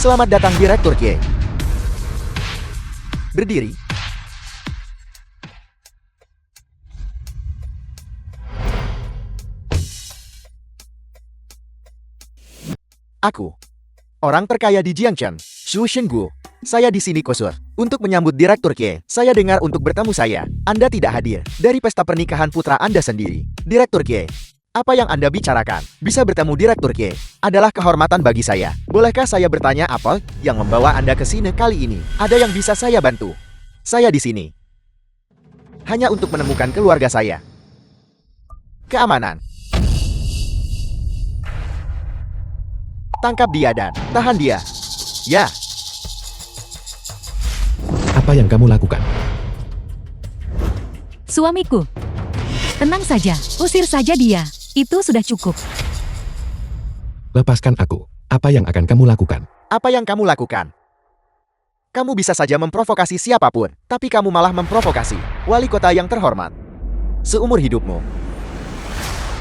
Selamat datang Direktur Kie. Berdiri. Aku, orang terkaya di Jiangchen, Xu Shenggu. Saya di sini Kosur untuk menyambut Direktur Kie. Saya dengar untuk bertemu saya, Anda tidak hadir dari pesta pernikahan putra Anda sendiri. Direktur Kie, apa yang Anda bicarakan? Bisa bertemu Direktur Kie adalah kehormatan bagi saya. Bolehkah saya bertanya apa yang membawa Anda ke sini kali ini? Ada yang bisa saya bantu? Saya di sini hanya untuk menemukan keluarga saya. Keamanan. Tangkap dia dan tahan dia. Ya. Apa yang kamu lakukan? Suamiku. Tenang saja, usir saja dia. Itu sudah cukup. Lepaskan aku. Apa yang akan kamu lakukan? Apa yang kamu lakukan? Kamu bisa saja memprovokasi siapapun, tapi kamu malah memprovokasi wali kota yang terhormat. Seumur hidupmu,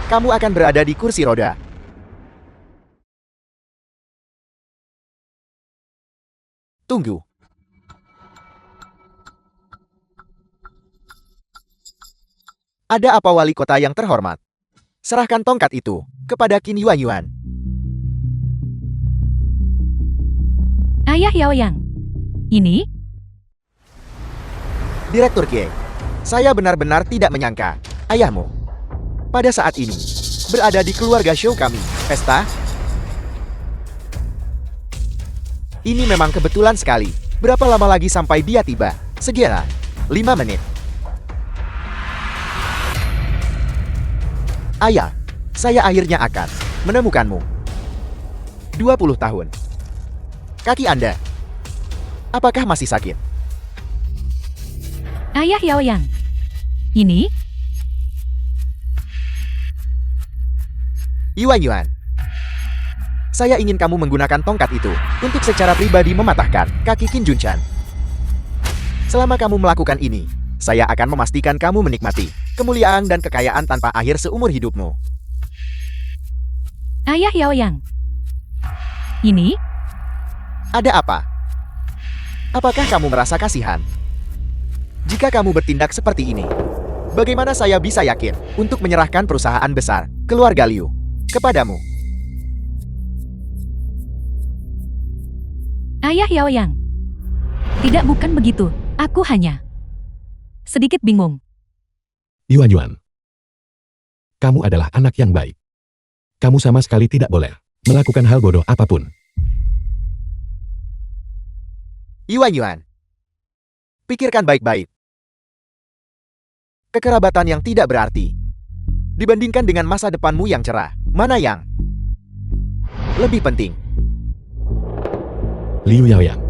kamu akan berada di kursi roda. Tunggu. Ada apa wali kota yang terhormat? Serahkan tongkat itu kepada Qin Yuanyuan. Ayah Yaoyang. Ini? Direktur Kie, saya benar-benar tidak menyangka ayahmu pada saat ini berada di keluarga show kami. Pesta? Ini memang kebetulan sekali. Berapa lama lagi sampai dia tiba? Segera 5 menit. Ayah, saya akhirnya akan menemukanmu. 20 tahun. Kaki Anda, apakah masih sakit? Ayah Yaoyang. Ini? Yuanyuan, saya ingin kamu menggunakan tongkat itu untuk secara pribadi mematahkan kaki Qin Junchan. Selama kamu melakukan ini, saya akan memastikan kamu menikmati kemuliaan dan kekayaan tanpa akhir seumur hidupmu. Ayah Yaoyang. Ini? Ada apa? Apakah kamu merasa kasihan? Jika kamu bertindak seperti ini, bagaimana saya bisa yakin untuk menyerahkan perusahaan besar keluarga Liu kepadamu? Ayah Yaoyang. Tidak, bukan begitu. Aku hanya sedikit bingung. Yuanyuan. Kamu adalah anak yang baik. Kamu sama sekali tidak boleh melakukan hal bodoh apapun. Yuanyuan, pikirkan baik-baik. Kekerabatan yang tidak berarti dibandingkan dengan masa depanmu yang cerah, mana yang lebih penting? Liu Yaoyang.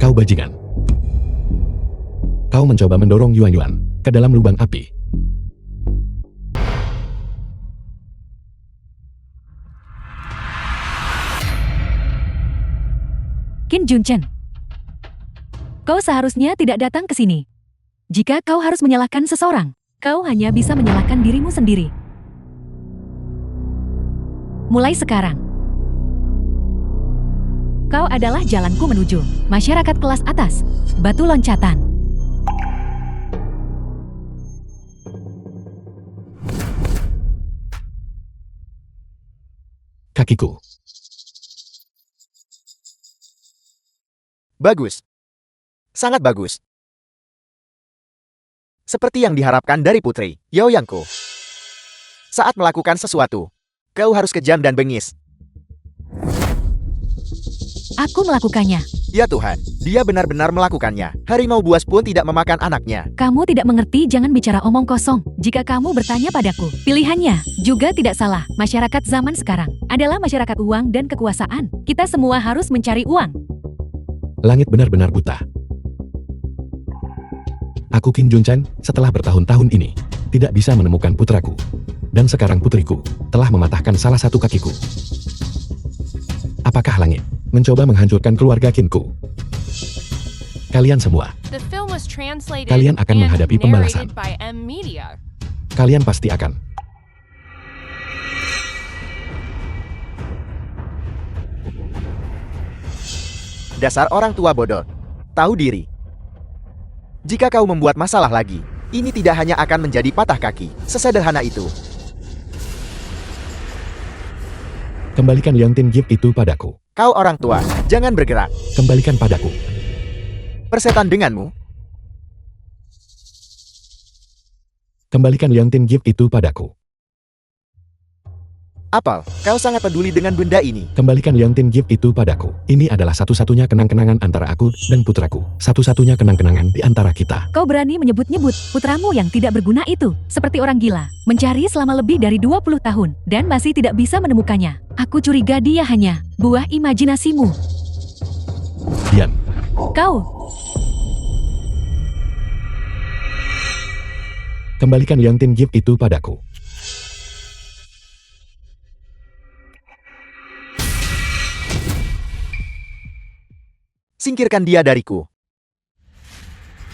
Kau bajingan. Kau mencoba mendorong Yuanyuan ke dalam lubang api. Qin Junchan. Kau seharusnya tidak datang ke sini. Jika kau harus menyalahkan seseorang, kau hanya bisa menyalahkan dirimu sendiri. Mulai sekarang, kau adalah jalanku menuju masyarakat kelas atas, batu loncatan. Kakiku. Bagus. Sangat bagus. Seperti yang diharapkan dari putri, Yaoyangku. Saat melakukan sesuatu, kau harus kejam dan bengis. Aku melakukannya. Ya Tuhan, dia benar-benar melakukannya. Harimau buas pun tidak memakan anaknya. Kamu tidak mengerti, jangan bicara omong kosong. Jika kamu bertanya padaku, pilihannya juga tidak salah. Masyarakat zaman sekarang adalah masyarakat uang dan kekuasaan. Kita semua harus mencari uang. Langit benar-benar buta. Aku Qin Junchan, setelah bertahun-tahun ini, tidak bisa menemukan putraku. Dan sekarang putriku telah mematahkan salah satu kakiku. Apakah langit mencoba menghancurkan keluarga Qinku? Kalian semua, kalian akan menghadapi pembalasan. Kalian pasti akan. Dasar orang tua bodoh. Tahu diri. Jika kau membuat masalah lagi, ini tidak hanya akan menjadi patah kaki. Sesederhana itu. Kembalikan Liontin Gift itu padaku. Kau orang tua, jangan bergerak. Kembalikan padaku. Persetan denganmu. Kembalikan Liontin Gift itu padaku. Apel, kau sangat peduli dengan benda ini. Kembalikan Liontin Gift itu padaku. Ini adalah satu-satunya kenang-kenangan antara aku dan putraku. Satu-satunya kenang-kenangan di antara kita. Kau berani menyebut-nyebut putramu yang tidak berguna itu seperti orang gila. Mencari selama lebih dari 20 tahun dan masih tidak bisa menemukannya. Aku curiga dia hanya buah imajinasimu. Diam. Kau, Kembalikan Liontin Gift itu padaku. Singkirkan dia dariku.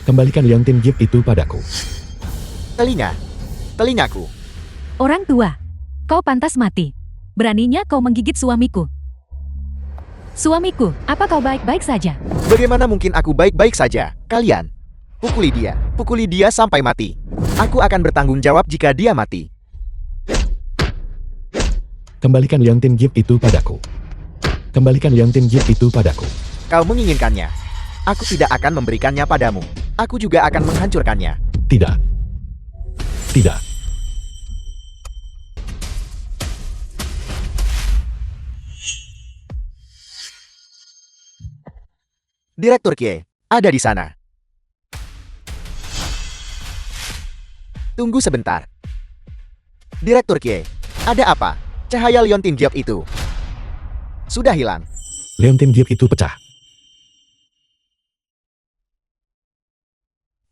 Kembalikan Liontin Gift itu padaku. Telingaku. orang tua. Kau pantas mati. Beraninya kau menggigit suamiku. Suamiku, apa kau baik-baik saja? Bagaimana mungkin aku baik-baik saja? Kalian, pukuli dia sampai mati. Aku akan bertanggung jawab jika dia mati. Kembalikan Liontin Gift itu padaku. Kembalikan Liontin Gift itu padaku. Kau menginginkannya. Aku tidak akan memberikannya padamu. Aku juga akan menghancurkannya. Tidak. Tidak. Direktur Kie, ada di sana. Tunggu sebentar. Direktur Kie, ada apa? Cahaya Liontin Gift itu sudah hilang. Liontin Gift itu pecah.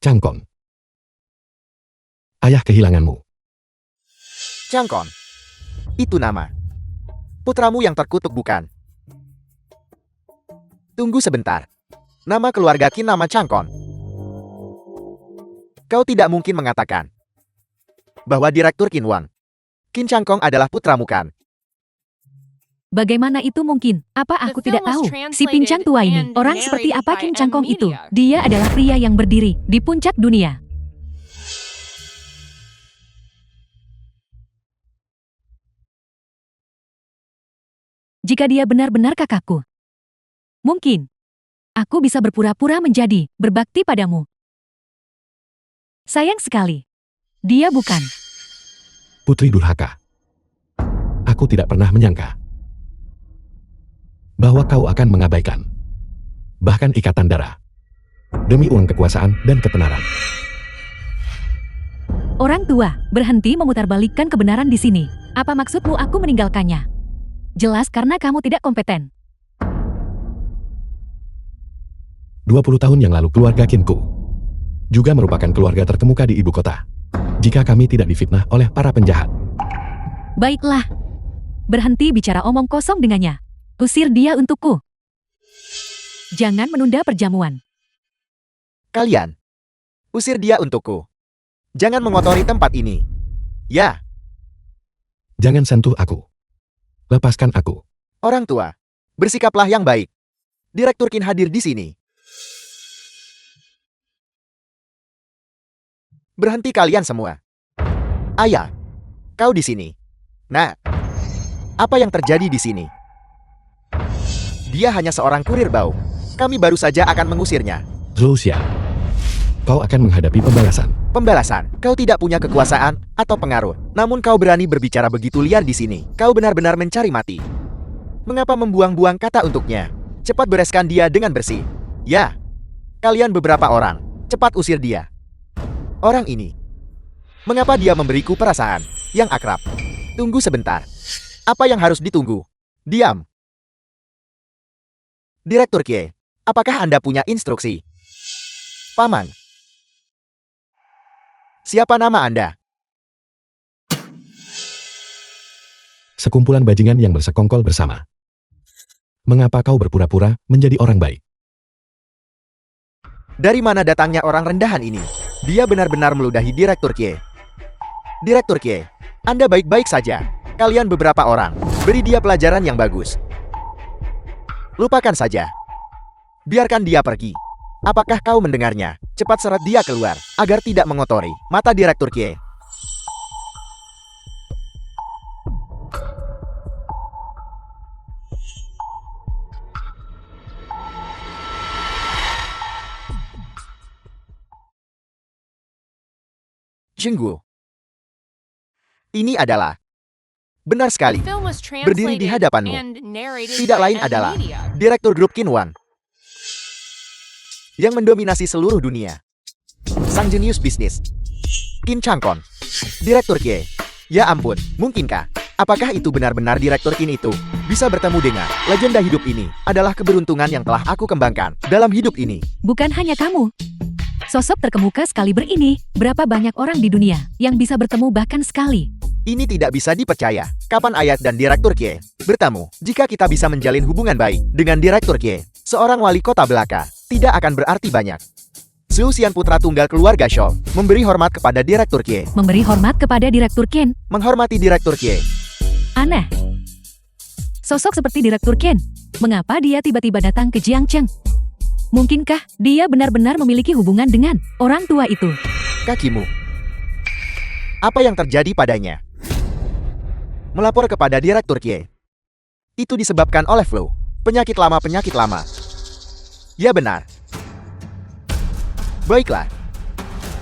Changkon. Ayah kehilanganmu. Changkon. Itu nama putramu yang terkutuk, bukan? Tunggu sebentar. Nama keluarga Qin nama Changkon. Kau tidak mungkin mengatakan bahwa Direktur Qin Wang, Qin Changkong adalah putramu, kan? Bagaimana itu mungkin? Apa aku tidak tahu? Si pincang tua ini, orang seperti apa Qin Changkong itu? Dia adalah pria yang berdiri di puncak dunia. Jika dia benar-benar kakakku, mungkin aku bisa berpura-pura menjadi berbakti padamu. Sayang sekali, dia bukan. Putri durhaka. Aku tidak pernah menyangka bahwa kau akan mengabaikan bahkan ikatan darah demi uang, kekuasaan, dan ketenaran. Orang tua, berhenti memutarbalikkan kebenaran di sini. Apa maksudmu aku meninggalkannya? Jelas karena kamu tidak kompeten. 20 tahun yang lalu keluarga Qinku juga merupakan keluarga terkemuka di ibu kota. Jika kami tidak difitnah oleh para penjahat. Baiklah. Berhenti bicara omong kosong dengannya. Usir dia untukku. Jangan menunda perjamuan. Kalian, usir dia untukku. Jangan mengotori tempat ini. Ya, Jangan sentuh aku. Lepaskan aku. orang tua, bersikaplah yang baik. Direktur Qin hadir di sini. Berhenti kalian semua. Ayah, kau di sini. Nah, apa yang terjadi di sini? Dia hanya seorang kurir bau. Kami baru saja akan mengusirnya. Zhou Xia, kau akan menghadapi pembalasan. Pembalasan, kau tidak punya kekuasaan atau pengaruh. Namun kau berani berbicara begitu liar di sini. Kau benar-benar mencari mati. Mengapa membuang-buang kata untuknya? Cepat bereskan dia dengan bersih. Ya, kalian beberapa orang, cepat usir dia. Orang ini, mengapa dia memberiku perasaan yang akrab? Tunggu sebentar. Apa yang harus ditunggu? Diam. Direktur Kie, apakah Anda punya instruksi? Paman. Siapa nama Anda? Sekumpulan bajingan yang bersekongkol bersama. Mengapa kau berpura-pura menjadi orang baik? Dari mana datangnya orang rendahan ini? Dia benar-benar meludahi Direktur Kie. Direktur Kie, Anda baik-baik saja. Kalian beberapa orang, beri dia pelajaran yang bagus. Lupakan saja. Biarkan dia pergi. Apakah kau mendengarnya? Cepat seret dia keluar, agar tidak mengotori mata Direktur Kie. Jenggu. Ini adalah benar sekali. Berdiri di hadapanmu tidak lain adalah Direktur Grup Kinwan yang mendominasi seluruh dunia. Sang jenius bisnis Kim Changkon, Direktur Kie. Ya ampun, mungkinkah? Apakah itu benar-benar Direktur Kin itu bisa bertemu dengan legenda hidup ini? Adalah keberuntungan yang telah aku kembangkan dalam hidup ini. Bukan hanya kamu. Sosok terkemuka sekaliber ini, berapa banyak orang di dunia yang bisa bertemu bahkan sekali? Ini tidak bisa dipercaya. Kapan Ayat dan Direktur Kie bertemu? Jika kita bisa menjalin hubungan baik dengan Direktur Kie, seorang wali kota belaka tidak akan berarti banyak. Susian putra tunggal keluarga Shaw memberi hormat kepada Direktur Kie. Memberi hormat kepada Direktur Ken. Menghormati Direktur Kie. Aneh. Sosok seperti Direktur Ken, mengapa dia tiba-tiba datang ke Jiangcheng? Mungkinkah dia benar-benar memiliki hubungan dengan orang tua itu? Kakimu. Apa yang terjadi padanya? Melapor kepada Direktur Kie. Itu disebabkan oleh flu. Penyakit lama. Ya benar. Baiklah.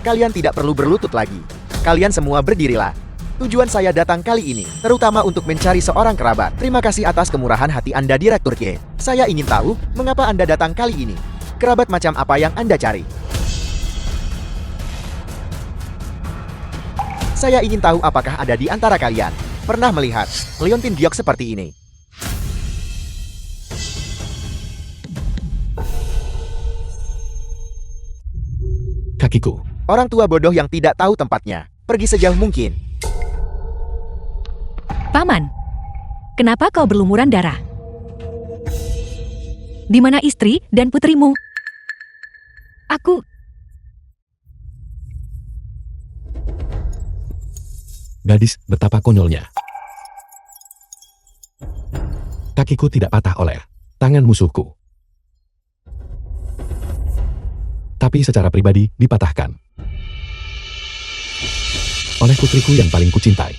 Kalian tidak perlu berlutut lagi. Kalian semua berdirilah. Tujuan saya datang kali ini, terutama untuk mencari seorang kerabat. Terima kasih atas kemurahan hati Anda, Direktur Kie. Saya ingin tahu, mengapa Anda datang kali ini? Kerabat macam apa yang Anda cari? Saya ingin tahu apakah ada di antara kalian pernah melihat Leontin Giok seperti ini. Kakiku. Orang tua bodoh yang tidak tahu tempatnya. Pergi sejauh mungkin. Paman, kenapa kau berlumuran darah? Di mana istri dan putrimu? Aku... Gadis, betapa konyolnya. Kakiku tidak patah oleh tangan musuhku. Tapi secara pribadi dipatahkan oleh putriku yang paling kucintai.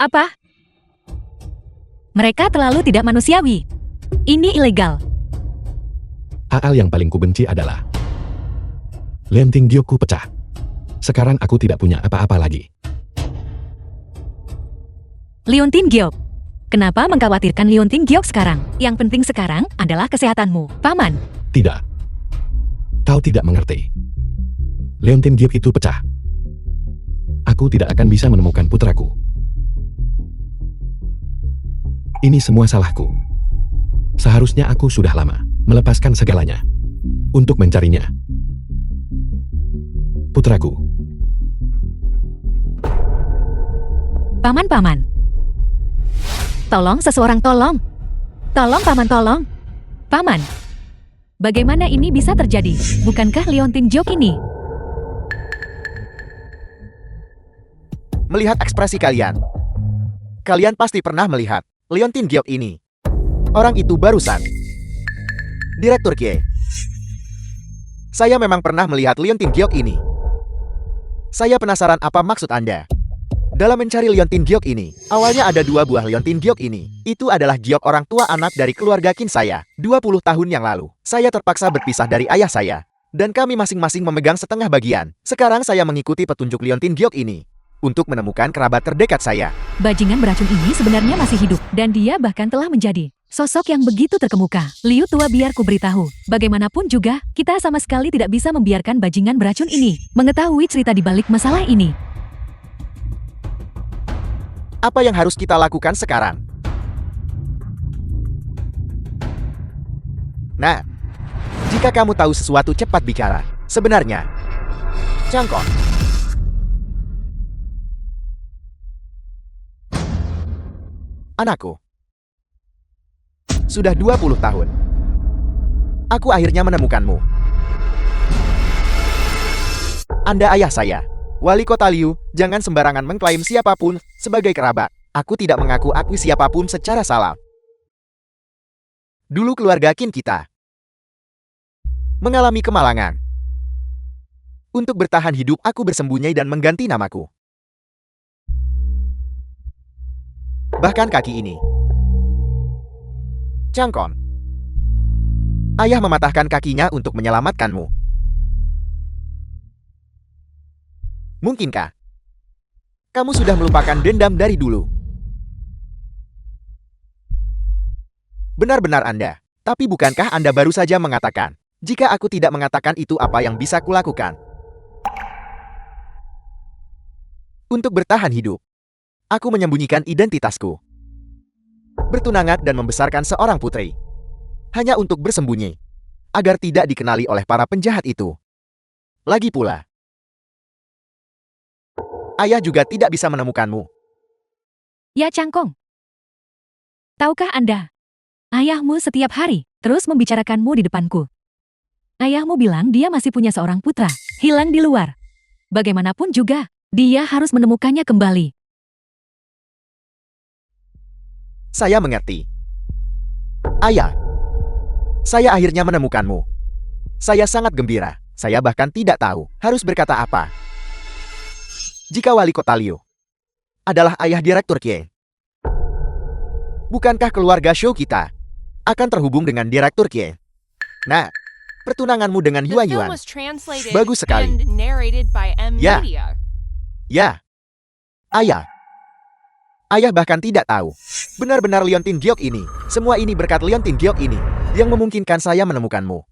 Apa? Mereka terlalu tidak manusiawi. Ini ilegal. Hal yang paling kubenci adalah Leontin Giokku pecah. Sekarang aku tidak punya apa-apa lagi. Leontin Giok. Kenapa mengkhawatirkan Leontin Giok sekarang? Yang penting sekarang adalah kesehatanmu, Paman. Tidak. Kau tidak mengerti. Leontin Giok itu pecah. Aku tidak akan bisa menemukan putraku. Ini semua salahku. Seharusnya aku sudah lama melepaskan segalanya untuk mencarinya. Putraku. Paman. Tolong seseorang tolong. Tolong Paman tolong. Paman. Bagaimana ini bisa terjadi? Bukankah Leontin Giok ini? Melihat ekspresi kalian. Kalian pasti pernah melihat Leontin Giok ini. Orang itu barusan. Direktur Kie. Saya memang pernah melihat Leontin Giok ini. Saya penasaran apa maksud Anda. Dalam mencari Leontin Giok ini, awalnya ada 2 buah Leontin Giok ini. Itu adalah Giok orang tua anak dari keluarga Kin saya. 20 tahun yang lalu, saya terpaksa berpisah dari ayah saya. Dan kami masing-masing memegang setengah bagian. Sekarang saya mengikuti petunjuk Leontin Giok ini untuk menemukan kerabat terdekat saya. Bajingan beracun ini sebenarnya masih hidup. Dan dia bahkan telah menjadi sosok yang begitu terkemuka. Liu tua, biar ku beritahu. Bagaimanapun juga, kita sama sekali tidak bisa membiarkan bajingan beracun ini mengetahui cerita di balik masalah ini. Apa yang harus kita lakukan sekarang? Nah, jika kamu tahu sesuatu, cepat bicara. Sebenarnya, Changkon. Anakku. Sudah 20 tahun. Aku akhirnya menemukanmu. Anda ayah saya. Wali Kota Liu, jangan sembarangan mengklaim siapapun sebagai kerabat. Aku tidak mengaku siapapun secara salah. Dulu keluarga Qin kita mengalami kemalangan. Untuk bertahan hidup, aku bersembunyi dan mengganti namaku. Bahkan kaki ini. Changkon. Ayah mematahkan kakinya untuk menyelamatkanmu. Mungkinkah kamu sudah melupakan dendam dari dulu? Benar-benar Anda. Tapi bukankah Anda baru saja mengatakan, jika aku tidak mengatakan itu apa yang bisa kulakukan? Untuk bertahan hidup, aku menyembunyikan identitasku. Bertunangan dan membesarkan seorang putri. Hanya untuk bersembunyi. Agar tidak dikenali oleh para penjahat itu. Lagi pula, ayah juga tidak bisa menemukanmu. Ya Cangkong. Tahukah Anda? Ayahmu setiap hari terus membicarakanmu di depanku. Ayahmu bilang dia masih punya seorang putra, hilang di luar. Bagaimanapun juga, dia harus menemukannya kembali. Saya mengerti. Ayah, saya akhirnya menemukanmu. Saya sangat gembira. Saya bahkan tidak tahu harus berkata apa. Jika wali kota Liu adalah ayah Direktur Kie, bukankah keluarga Shou kita akan terhubung dengan Direktur Kie? Nah, pertunanganmu dengan Yuan Yuan bagus sekali. Ya. Ya. Ayah. Ayah bahkan tidak tahu. Benar-benar Liontin Giok ini. Semua ini berkat Liontin Giok ini yang memungkinkan saya menemukanmu.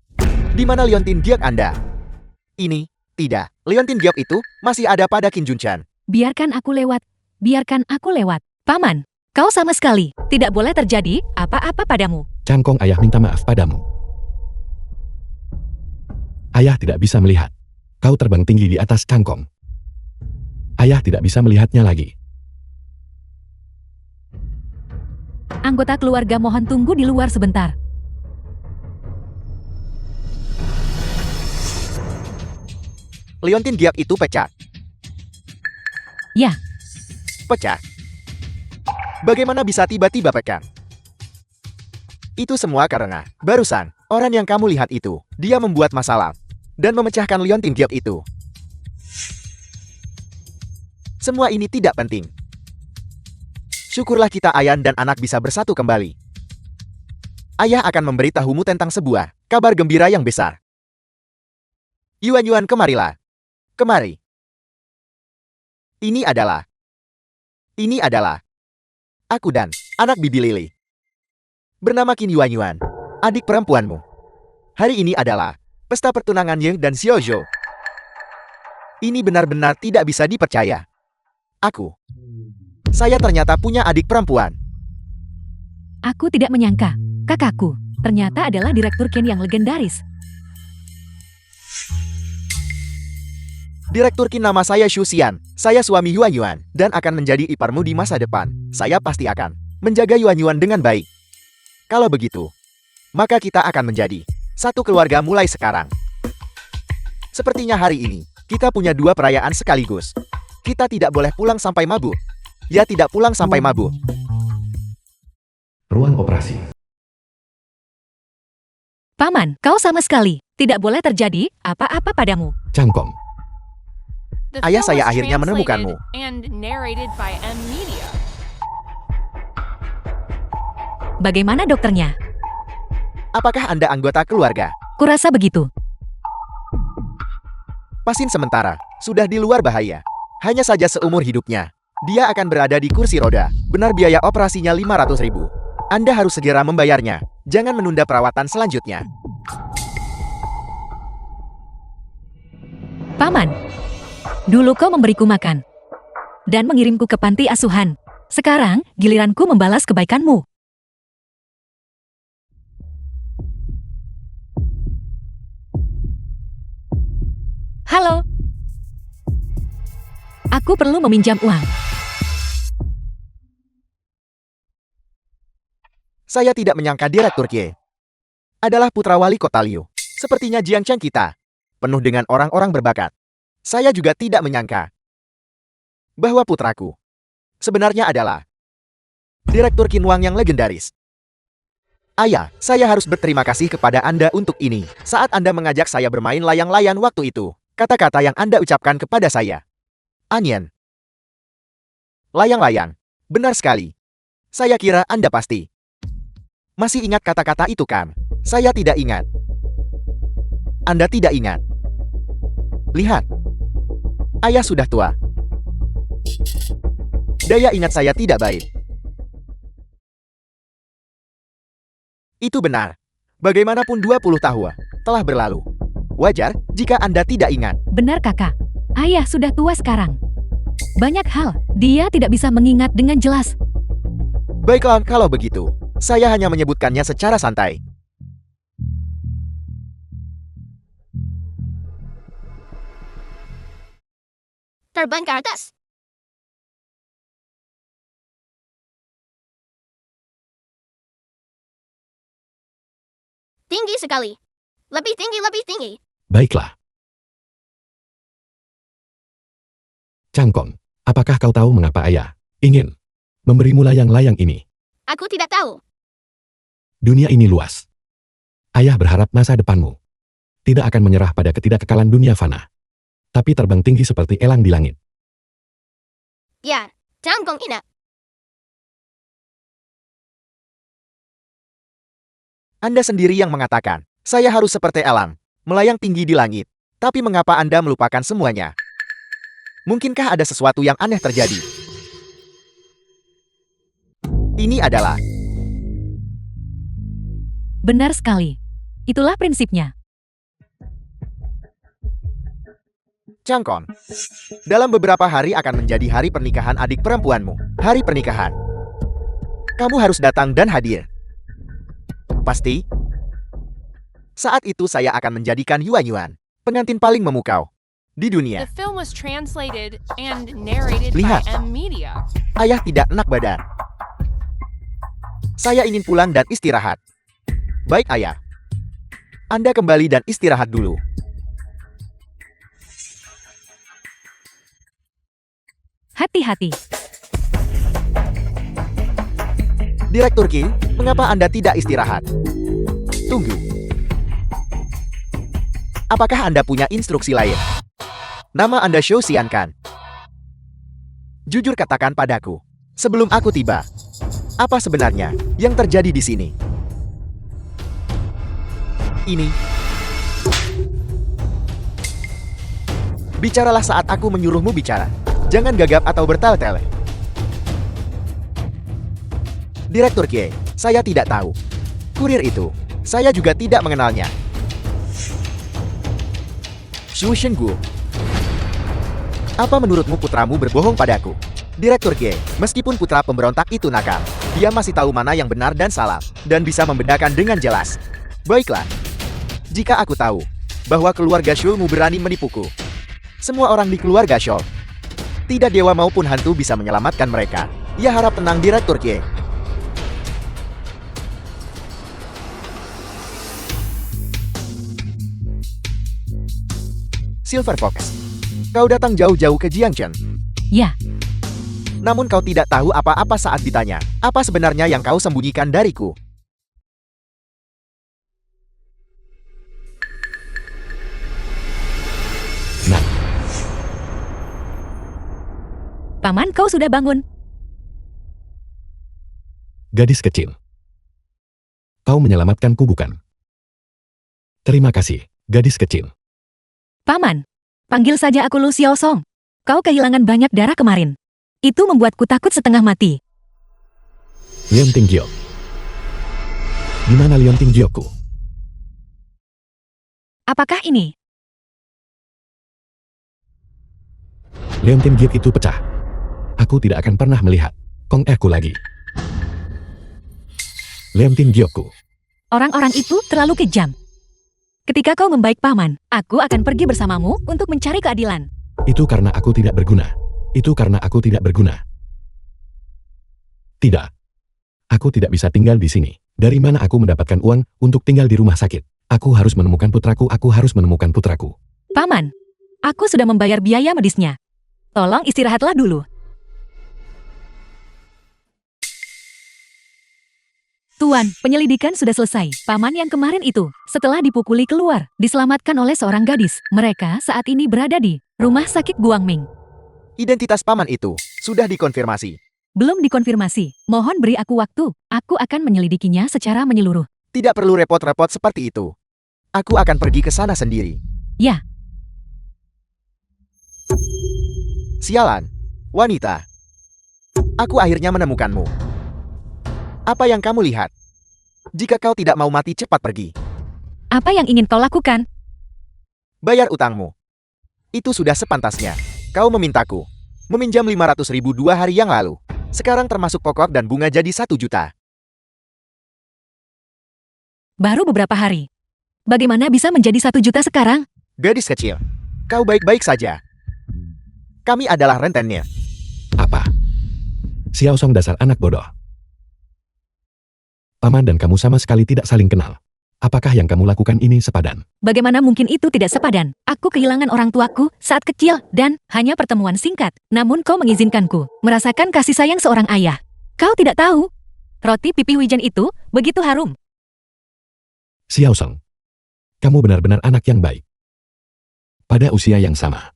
Di mana Liontin Giok Anda? Ini, tidak. Liontin Giok itu masih ada pada Qin Junchan. Biarkan aku lewat. Biarkan aku lewat. Paman, kau sama sekali tidak boleh terjadi apa-apa padamu. Cangkong, ayah minta maaf padamu. Ayah tidak bisa melihat. Kau terbang tinggi di atas Cangkong. Ayah tidak bisa melihatnya lagi. Anggota keluarga mohon tunggu di luar sebentar. Liontin Giok itu pecah. Ya. Pecah. Bagaimana bisa tiba-tiba pecah? Itu semua karena, barusan, orang yang kamu lihat itu, dia membuat masalah. Dan memecahkan Liontin Giok itu. Semua ini tidak penting. Syukurlah kita ayah dan anak bisa bersatu kembali. Ayah akan memberitahumu tentang sebuah kabar gembira yang besar. Yuan Yuan, kemarilah. Kemari. Ini adalah aku dan anak bibi Lili. Bernama Qin Yuan Yuan, adik perempuanmu. Hari ini adalah pesta pertunangan Yang dan Xiaozhou. Ini benar-benar tidak bisa dipercaya. Saya ternyata punya adik perempuan. Aku tidak menyangka, kakakku ternyata adalah Direktur Qin yang legendaris. Direktur Qin, nama saya Xu Xian. Saya suami Yuan Yuan dan akan menjadi iparmu di masa depan. Saya pasti akan menjaga Yuan Yuan dengan baik. Kalau begitu, maka kita akan menjadi satu keluarga mulai sekarang. Sepertinya hari ini, kita punya dua perayaan sekaligus. Kita tidak boleh pulang sampai mabuk. Ya, tidak pulang sampai mabuk. Ruang operasi. Paman, kau sama sekali tidak boleh terjadi apa-apa padamu. Cangkong. Ayah, saya akhirnya menemukanmu. Bagaimana dokternya? Apakah Anda anggota keluarga? Kurasa begitu. Pasien sementara, sudah di luar bahaya. Hanya saja seumur hidupnya, dia akan berada di kursi roda. Benar, biaya operasinya 500.000. Anda harus segera membayarnya. Jangan menunda perawatan selanjutnya. Paman, dulu kau memberiku makan dan mengirimku ke panti asuhan. Sekarang, giliranku membalas kebaikanmu. Halo. Aku perlu meminjam uang. Saya tidak menyangka Direktur Kie adalah putra wali kota Liu. Sepertinya Jiangcheng kita penuh dengan orang-orang berbakat. Saya juga tidak menyangka bahwa putraku sebenarnya adalah Direktur Qin Wang yang legendaris. Ayah, saya harus berterima kasih kepada Anda untuk ini. Saat Anda mengajak saya bermain layang-layang waktu itu, kata-kata yang Anda ucapkan kepada saya. Onion. Layang-layang. Benar sekali. Saya kira Anda pasti masih ingat kata-kata itu kan? Saya tidak ingat. Anda tidak ingat. Lihat. Ayah sudah tua. Daya ingat saya tidak baik. Itu benar. Bagaimanapun 20 tahun telah berlalu. Wajar jika Anda tidak ingat. Benar kakak. Ayah sudah tua sekarang. Banyak hal, dia tidak bisa mengingat dengan jelas. Baiklah kalau begitu. Saya hanya menyebutkannya secara santai. Terbang ke atas. Tinggi sekali. Lebih tinggi, lebih tinggi. Baiklah. Cangkong, apakah kau tahu mengapa ayah ingin memberimu layang-layang ini? Aku tidak tahu. Dunia ini luas. Ayah berharap masa depanmu tidak akan menyerah pada ketidakkekalan dunia fana, tapi terbang tinggi seperti elang di langit. Ya, Cangkong enak. Anda sendiri yang mengatakan, saya harus seperti elang, melayang tinggi di langit. Tapi mengapa Anda melupakan semuanya? Mungkinkah ada sesuatu yang aneh terjadi? Ini adalah Benar sekali. Itulah prinsipnya. Cangkon. Dalam beberapa hari akan menjadi hari pernikahan adik perempuanmu. Hari pernikahan. Kamu harus datang dan hadir. Pasti? Saat itu saya akan menjadikan Yuan Yuan pengantin paling memukau di dunia. The film was translated and narrated Lihat. by M Media. Ayah tidak enak badan. Saya ingin pulang dan istirahat. Baik ayah. Anda kembali dan istirahat dulu. Hati-hati. Direktur Ki, mengapa Anda tidak istirahat? Tunggu. Apakah Anda punya instruksi lain? Nama Anda Shou Xian kan? Jujur katakan padaku, sebelum aku tiba, apa sebenarnya yang terjadi di sini? Ini. Bicaralah saat aku menyuruhmu bicara. Jangan gagap atau bertele-tele. Direktur Kie, saya tidak tahu. Kurir itu, saya juga tidak mengenalnya. Xu Shenggu. Apa menurutmu putramu berbohong padaku? Direktur Kie, meskipun putra pemberontak itu nakal, dia masih tahu mana yang benar dan salah, dan bisa membedakan dengan jelas. Baiklah. Jika aku tahu bahwa keluarga Shulmu berani menipuku, semua orang di keluarga Shul, tidak dewa maupun hantu bisa menyelamatkan mereka. Ya harap tenang Direktur Kie. Silver Fox, kau datang jauh-jauh ke Jiangchen. Ya, Namun kau tidak tahu apa-apa saat ditanya, apa sebenarnya yang kau sembunyikan dariku? Nah, Paman kau sudah bangun. gadis kecil. Kau menyelamatkanku bukan? Terima kasih, gadis kecil. Paman, panggil saja aku Lu Xiaosong. Kau kehilangan banyak darah kemarin. Itu membuatku takut setengah mati. Lion Tinggiok. Di mana Lion Tinggiokku? Apakah ini? Lion Tinggiok itu pecah. Aku tidak akan pernah melihat Kong Erku lagi. Lion Tinggiokku. Orang-orang itu terlalu kejam. Ketika kau membaik paman, aku akan pergi bersamamu untuk mencari keadilan. Itu karena aku tidak berguna. Itu karena aku tidak berguna. Tidak. Aku tidak bisa tinggal di sini. Dari mana aku mendapatkan uang untuk tinggal di rumah sakit? Aku harus menemukan putraku. Aku harus menemukan putraku. Paman, aku sudah membayar biaya medisnya. Tolong istirahatlah dulu. Tuan, penyelidikan sudah selesai. Paman yang kemarin itu, setelah dipukuli keluar, diselamatkan oleh seorang gadis. Mereka saat ini berada di rumah sakit Guangming. Identitas paman itu sudah dikonfirmasi. Belum dikonfirmasi. Mohon beri aku waktu. Aku akan menyelidikinya secara menyeluruh. Tidak perlu repot-repot seperti itu. Aku akan pergi ke sana sendiri. Ya, Sialan, wanita. Aku akhirnya menemukanmu. Apa yang kamu lihat? Jika kau tidak mau mati, cepat pergi. apa yang ingin kau lakukan? Bayar utangmu. Itu sudah sepantasnya. Kau memintaku meminjam 500.000 2 hari yang lalu. Sekarang termasuk pokok dan bunga jadi 1 juta. Baru beberapa hari. Bagaimana bisa menjadi 1 juta sekarang? Gadis kecil, kau baik-baik saja. Kami adalah rentennya. Apa? Xiao Song dasar anak bodoh. Paman dan kamu sama sekali tidak saling kenal. Apakah yang kamu lakukan ini sepadan? Bagaimana mungkin itu tidak sepadan? Aku kehilangan orang tuaku saat kecil dan hanya pertemuan singkat. Namun kau mengizinkanku merasakan kasih sayang seorang ayah. Kau tidak tahu? Roti pipi Wijen itu begitu harum. Xiao Song, kamu benar-benar anak yang baik. Pada usia yang sama.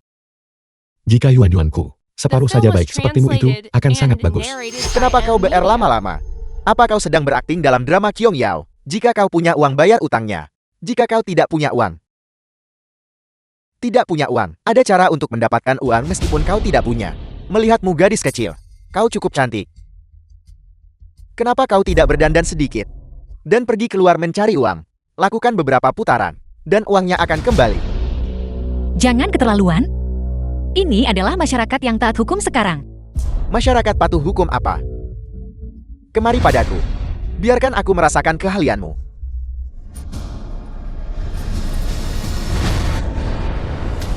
Jika yuan-yuanku separuh saja baik sepertimu itu akan sangat bagus. Kenapa kau BR lama-lama? Apa kau sedang berakting dalam drama Kyong Yao? Jika kau punya uang, bayar utangnya. Jika kau tidak punya uang, ada cara untuk mendapatkan uang meskipun kau tidak punya. Melihatmu gadis kecil, kau cukup cantik. Kenapa kau tidak berdandan sedikit? Dan pergi keluar mencari uang. Lakukan beberapa putaran, dan uangnya akan kembali. Jangan keterlaluan. Ini adalah masyarakat yang taat hukum sekarang. Masyarakat patuh hukum apa? Kemari padaku. Biarkan aku merasakan keahlianmu.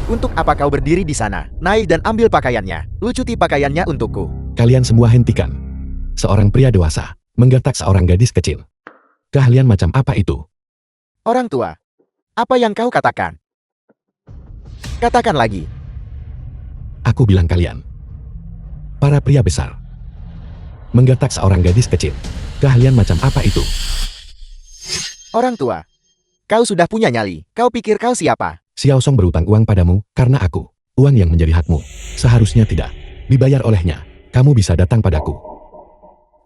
Untuk apa kau berdiri di sana? Naik dan ambil pakaiannya. Lucuti pakaiannya untukku. Kalian semua hentikan. Seorang pria dewasa menggertak seorang gadis kecil. Keahlian macam apa itu? Orang tua, apa yang kau katakan? Katakan lagi. Aku bilang kalian. Para pria besar menggertak seorang gadis kecil. Keahlian macam apa itu? Orang tua, kau sudah punya nyali. Kau pikir kau siapa? Xiao Song berutang uang padamu karena aku. Uang yang menjadi hakmu. Seharusnya tidak dibayar olehnya. Kamu bisa datang padaku.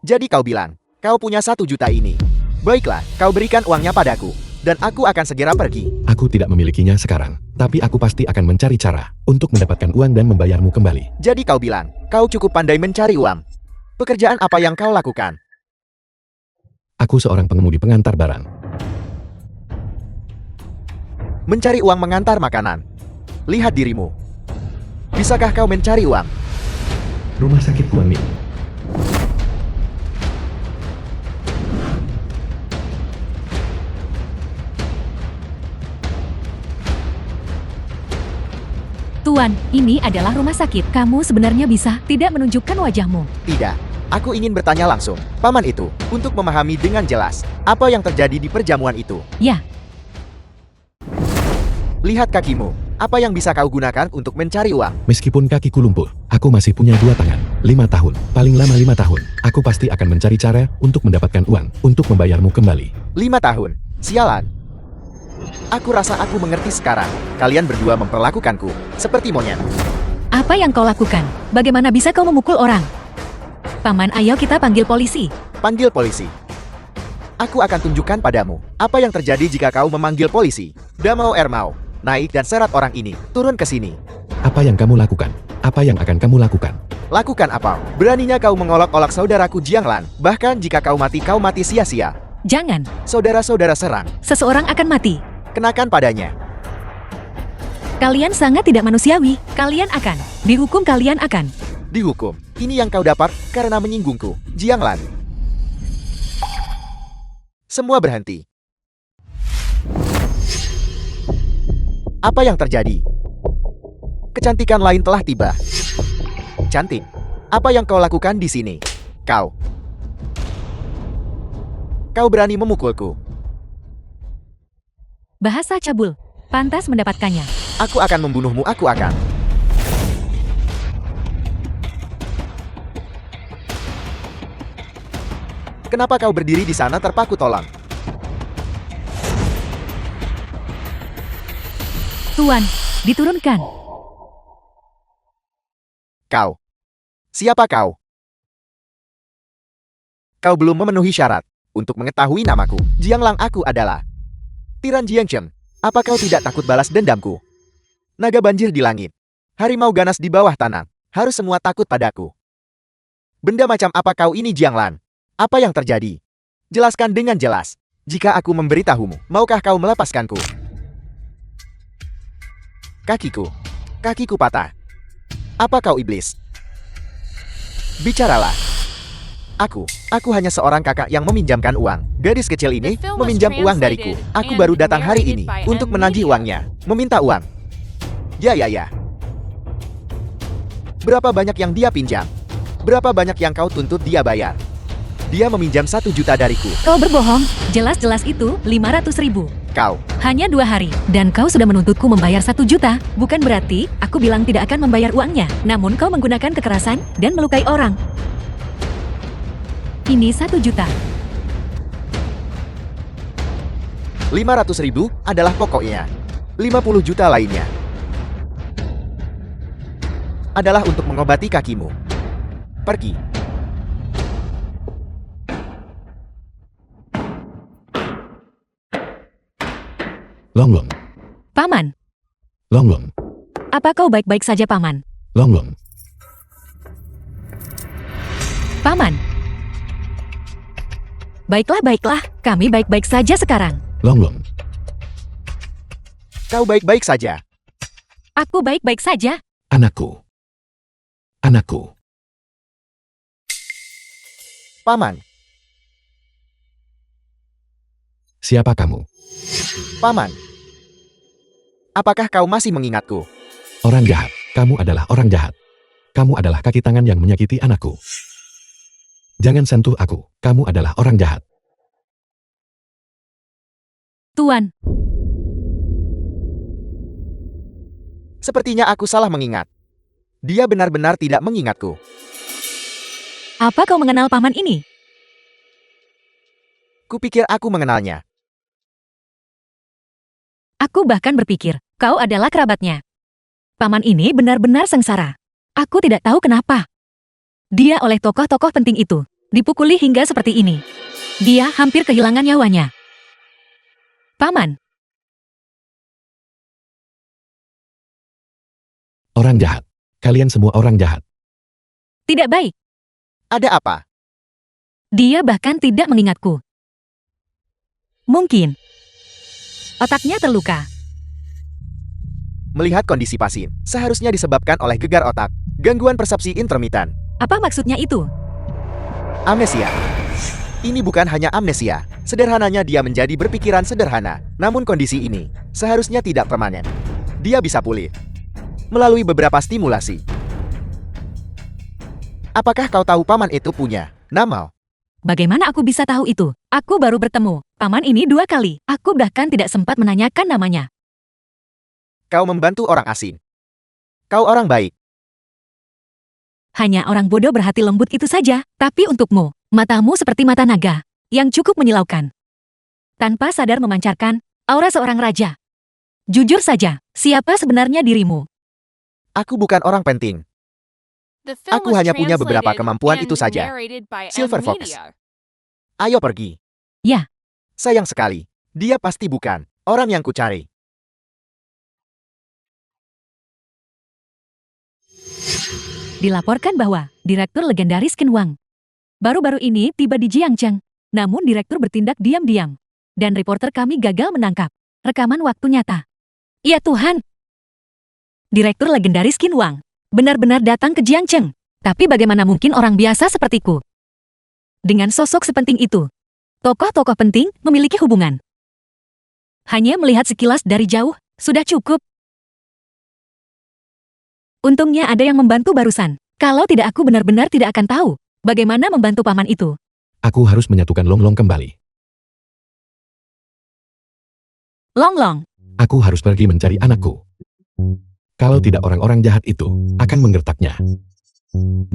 Jadi kau bilang, kau punya 1 juta ini. Baiklah, kau berikan uangnya padaku. Dan aku akan segera pergi. Aku tidak memilikinya sekarang. Tapi aku pasti akan mencari cara untuk mendapatkan uang dan membayarmu kembali. Jadi kau bilang, kau cukup pandai mencari uang. Pekerjaan apa yang kau lakukan? Aku seorang pengemudi pengantar barang. Mencari uang mengantar makanan. Lihat dirimu. Bisakah kau mencari uang? Rumah sakit Guangming. Tuan, ini adalah rumah sakit. Kamu sebenarnya bisa tidak menunjukkan wajahmu. Tidak. Aku ingin bertanya langsung, paman itu, untuk memahami dengan jelas apa yang terjadi di perjamuan itu. Ya, Lihat kakimu. Apa yang bisa kau gunakan untuk mencari uang? Meskipun kakiku lumpuh, aku masih punya 2 tangan. 5 tahun, paling lama 5 tahun. Aku pasti akan mencari cara untuk mendapatkan uang, untuk membayarmu kembali. 5 tahun. Sialan. Aku rasa aku mengerti sekarang. Kalian berdua memperlakukanku seperti monyet. apa yang kau lakukan? Bagaimana bisa kau memukul orang? Paman, ayo kita panggil polisi. Panggil polisi. Aku akan tunjukkan padamu apa yang terjadi jika kau memanggil polisi. Damau Ermau, naik dan seret orang ini. Turun ke sini. Apa yang kamu lakukan? Apa yang akan kamu lakukan? Lakukan apa? Beraninya kau mengolok-olok saudaraku Jianglan. Bahkan jika kau mati sia-sia. Jangan, Saudara-saudara serang. seseorang akan mati. Kenakan padanya. Kalian sangat tidak manusiawi. Kalian akan dihukum, kalian akan. Dihukum. Ini yang kau dapat karena menyinggungku. Jianglan. Semua berhenti. Apa yang terjadi? Kecantikan lain telah tiba. Cantik. Apa yang kau lakukan di sini? Kau berani memukulku. Bahasa cabul. Pantas mendapatkannya. Aku akan membunuhmu, aku akan. Kenapa kau berdiri di sana terpaku tolong? Tuan, diturunkan. Kau. Siapa kau? Kau belum memenuhi syarat. Untuk mengetahui namaku, Jianglang aku adalah Tiran Jiangchen. Apa kau tidak takut balas dendamku? Naga banjir di langit. Harimau ganas di bawah tanah. Harus semua takut padaku. Benda macam apa kau ini Jianglan? Apa yang terjadi? Jelaskan dengan jelas. Jika aku memberitahumu, maukah kau melepaskanku? Kakiku patah. Apa kau iblis? Bicaralah. Aku hanya seorang kakak yang meminjamkan uang. Gadis kecil ini The film was meminjam uang dariku. translated Aku and baru datang hari narrated ini by untuk M. menagih Media. uangnya. Meminta uang. Ya. Berapa banyak yang dia pinjam? Berapa banyak yang kau tuntut dia bayar? Dia meminjam 1 juta dariku. Kau berbohong. Jelas-jelas itu 500.000. Kau. Hanya 2 hari. Dan kau sudah menuntutku membayar 1 juta. Bukan berarti aku bilang tidak akan membayar uangnya. Namun kau menggunakan kekerasan dan melukai orang. Ini 1 juta. 500.000 adalah pokoknya. 50 juta lainnya adalah untuk mengobati kakimu. Pergi. Longlong, Paman, Longlong, apa kau baik-baik saja, Paman? Longlong. Paman. Baiklah, kami baik-baik saja sekarang. Longlong, Kau baik-baik saja. Aku baik-baik saja. anakku. Anakku. Paman. Siapa kamu? Paman. Apakah kau masih mengingatku? Orang jahat. Kamu adalah orang jahat. Kamu adalah kaki tangan yang menyakiti anakku. Jangan sentuh aku. Kamu adalah orang jahat. Tuan, Sepertinya aku salah mengingat. Dia benar-benar tidak mengingatku. apa kau mengenal paman ini? Kupikir aku mengenalnya. Aku bahkan berpikir, kau adalah kerabatnya. Paman ini benar-benar sengsara. Aku tidak tahu kenapa. Dia oleh tokoh-tokoh penting itu, dipukuli hingga seperti ini. Dia hampir kehilangan nyawanya. Paman, Orang jahat. Kalian semua orang jahat. tidak baik. Ada apa? Dia bahkan tidak mengingatku. Mungkin otaknya terluka. Melihat kondisi pasien, seharusnya disebabkan oleh gegar otak, gangguan persepsi intermitan, Apa maksudnya itu? amnesia. Ini bukan hanya amnesia. Sederhananya dia menjadi berpikiran sederhana. Namun kondisi ini seharusnya tidak permanen. Dia bisa pulih melalui beberapa stimulasi. Apakah kau tahu paman itu punya nama? Bagaimana aku bisa tahu itu? Aku baru bertemu paman ini 2 kali. Aku bahkan tidak sempat menanyakan namanya. Kau membantu orang asing. Kau orang baik. Hanya orang bodoh berhati lembut itu saja. Tapi untukmu, matamu seperti mata naga, yang cukup menyilaukan. Tanpa sadar memancarkan aura seorang raja. Jujur saja, siapa sebenarnya dirimu? Aku bukan orang penting. The film Aku was hanya punya beberapa translated kemampuan and itu saja. narrated by M. Silver Fox. Media. Ayo pergi. Ya. Sayang sekali. Dia pasti bukan orang yang kucari. Dilaporkan bahwa direktur legendaris Qin Wang baru-baru ini tiba di Jiangcheng. Namun direktur bertindak diam-diam. Dan reporter kami gagal menangkap rekaman waktu nyata. Ya Tuhan! Direktur legendaris Qin Wang benar-benar datang ke Jiangcheng. Tapi bagaimana mungkin orang biasa sepertiku? Dengan sosok sepenting itu, tokoh-tokoh penting memiliki hubungan. Hanya melihat sekilas dari jauh, sudah cukup. Untungnya ada yang membantu barusan. Kalau tidak aku benar-benar tidak akan tahu bagaimana membantu paman itu. Aku harus menyatukan Longlong kembali. Longlong, Aku harus pergi mencari anakku. Kalau tidak orang-orang jahat itu akan menggertaknya.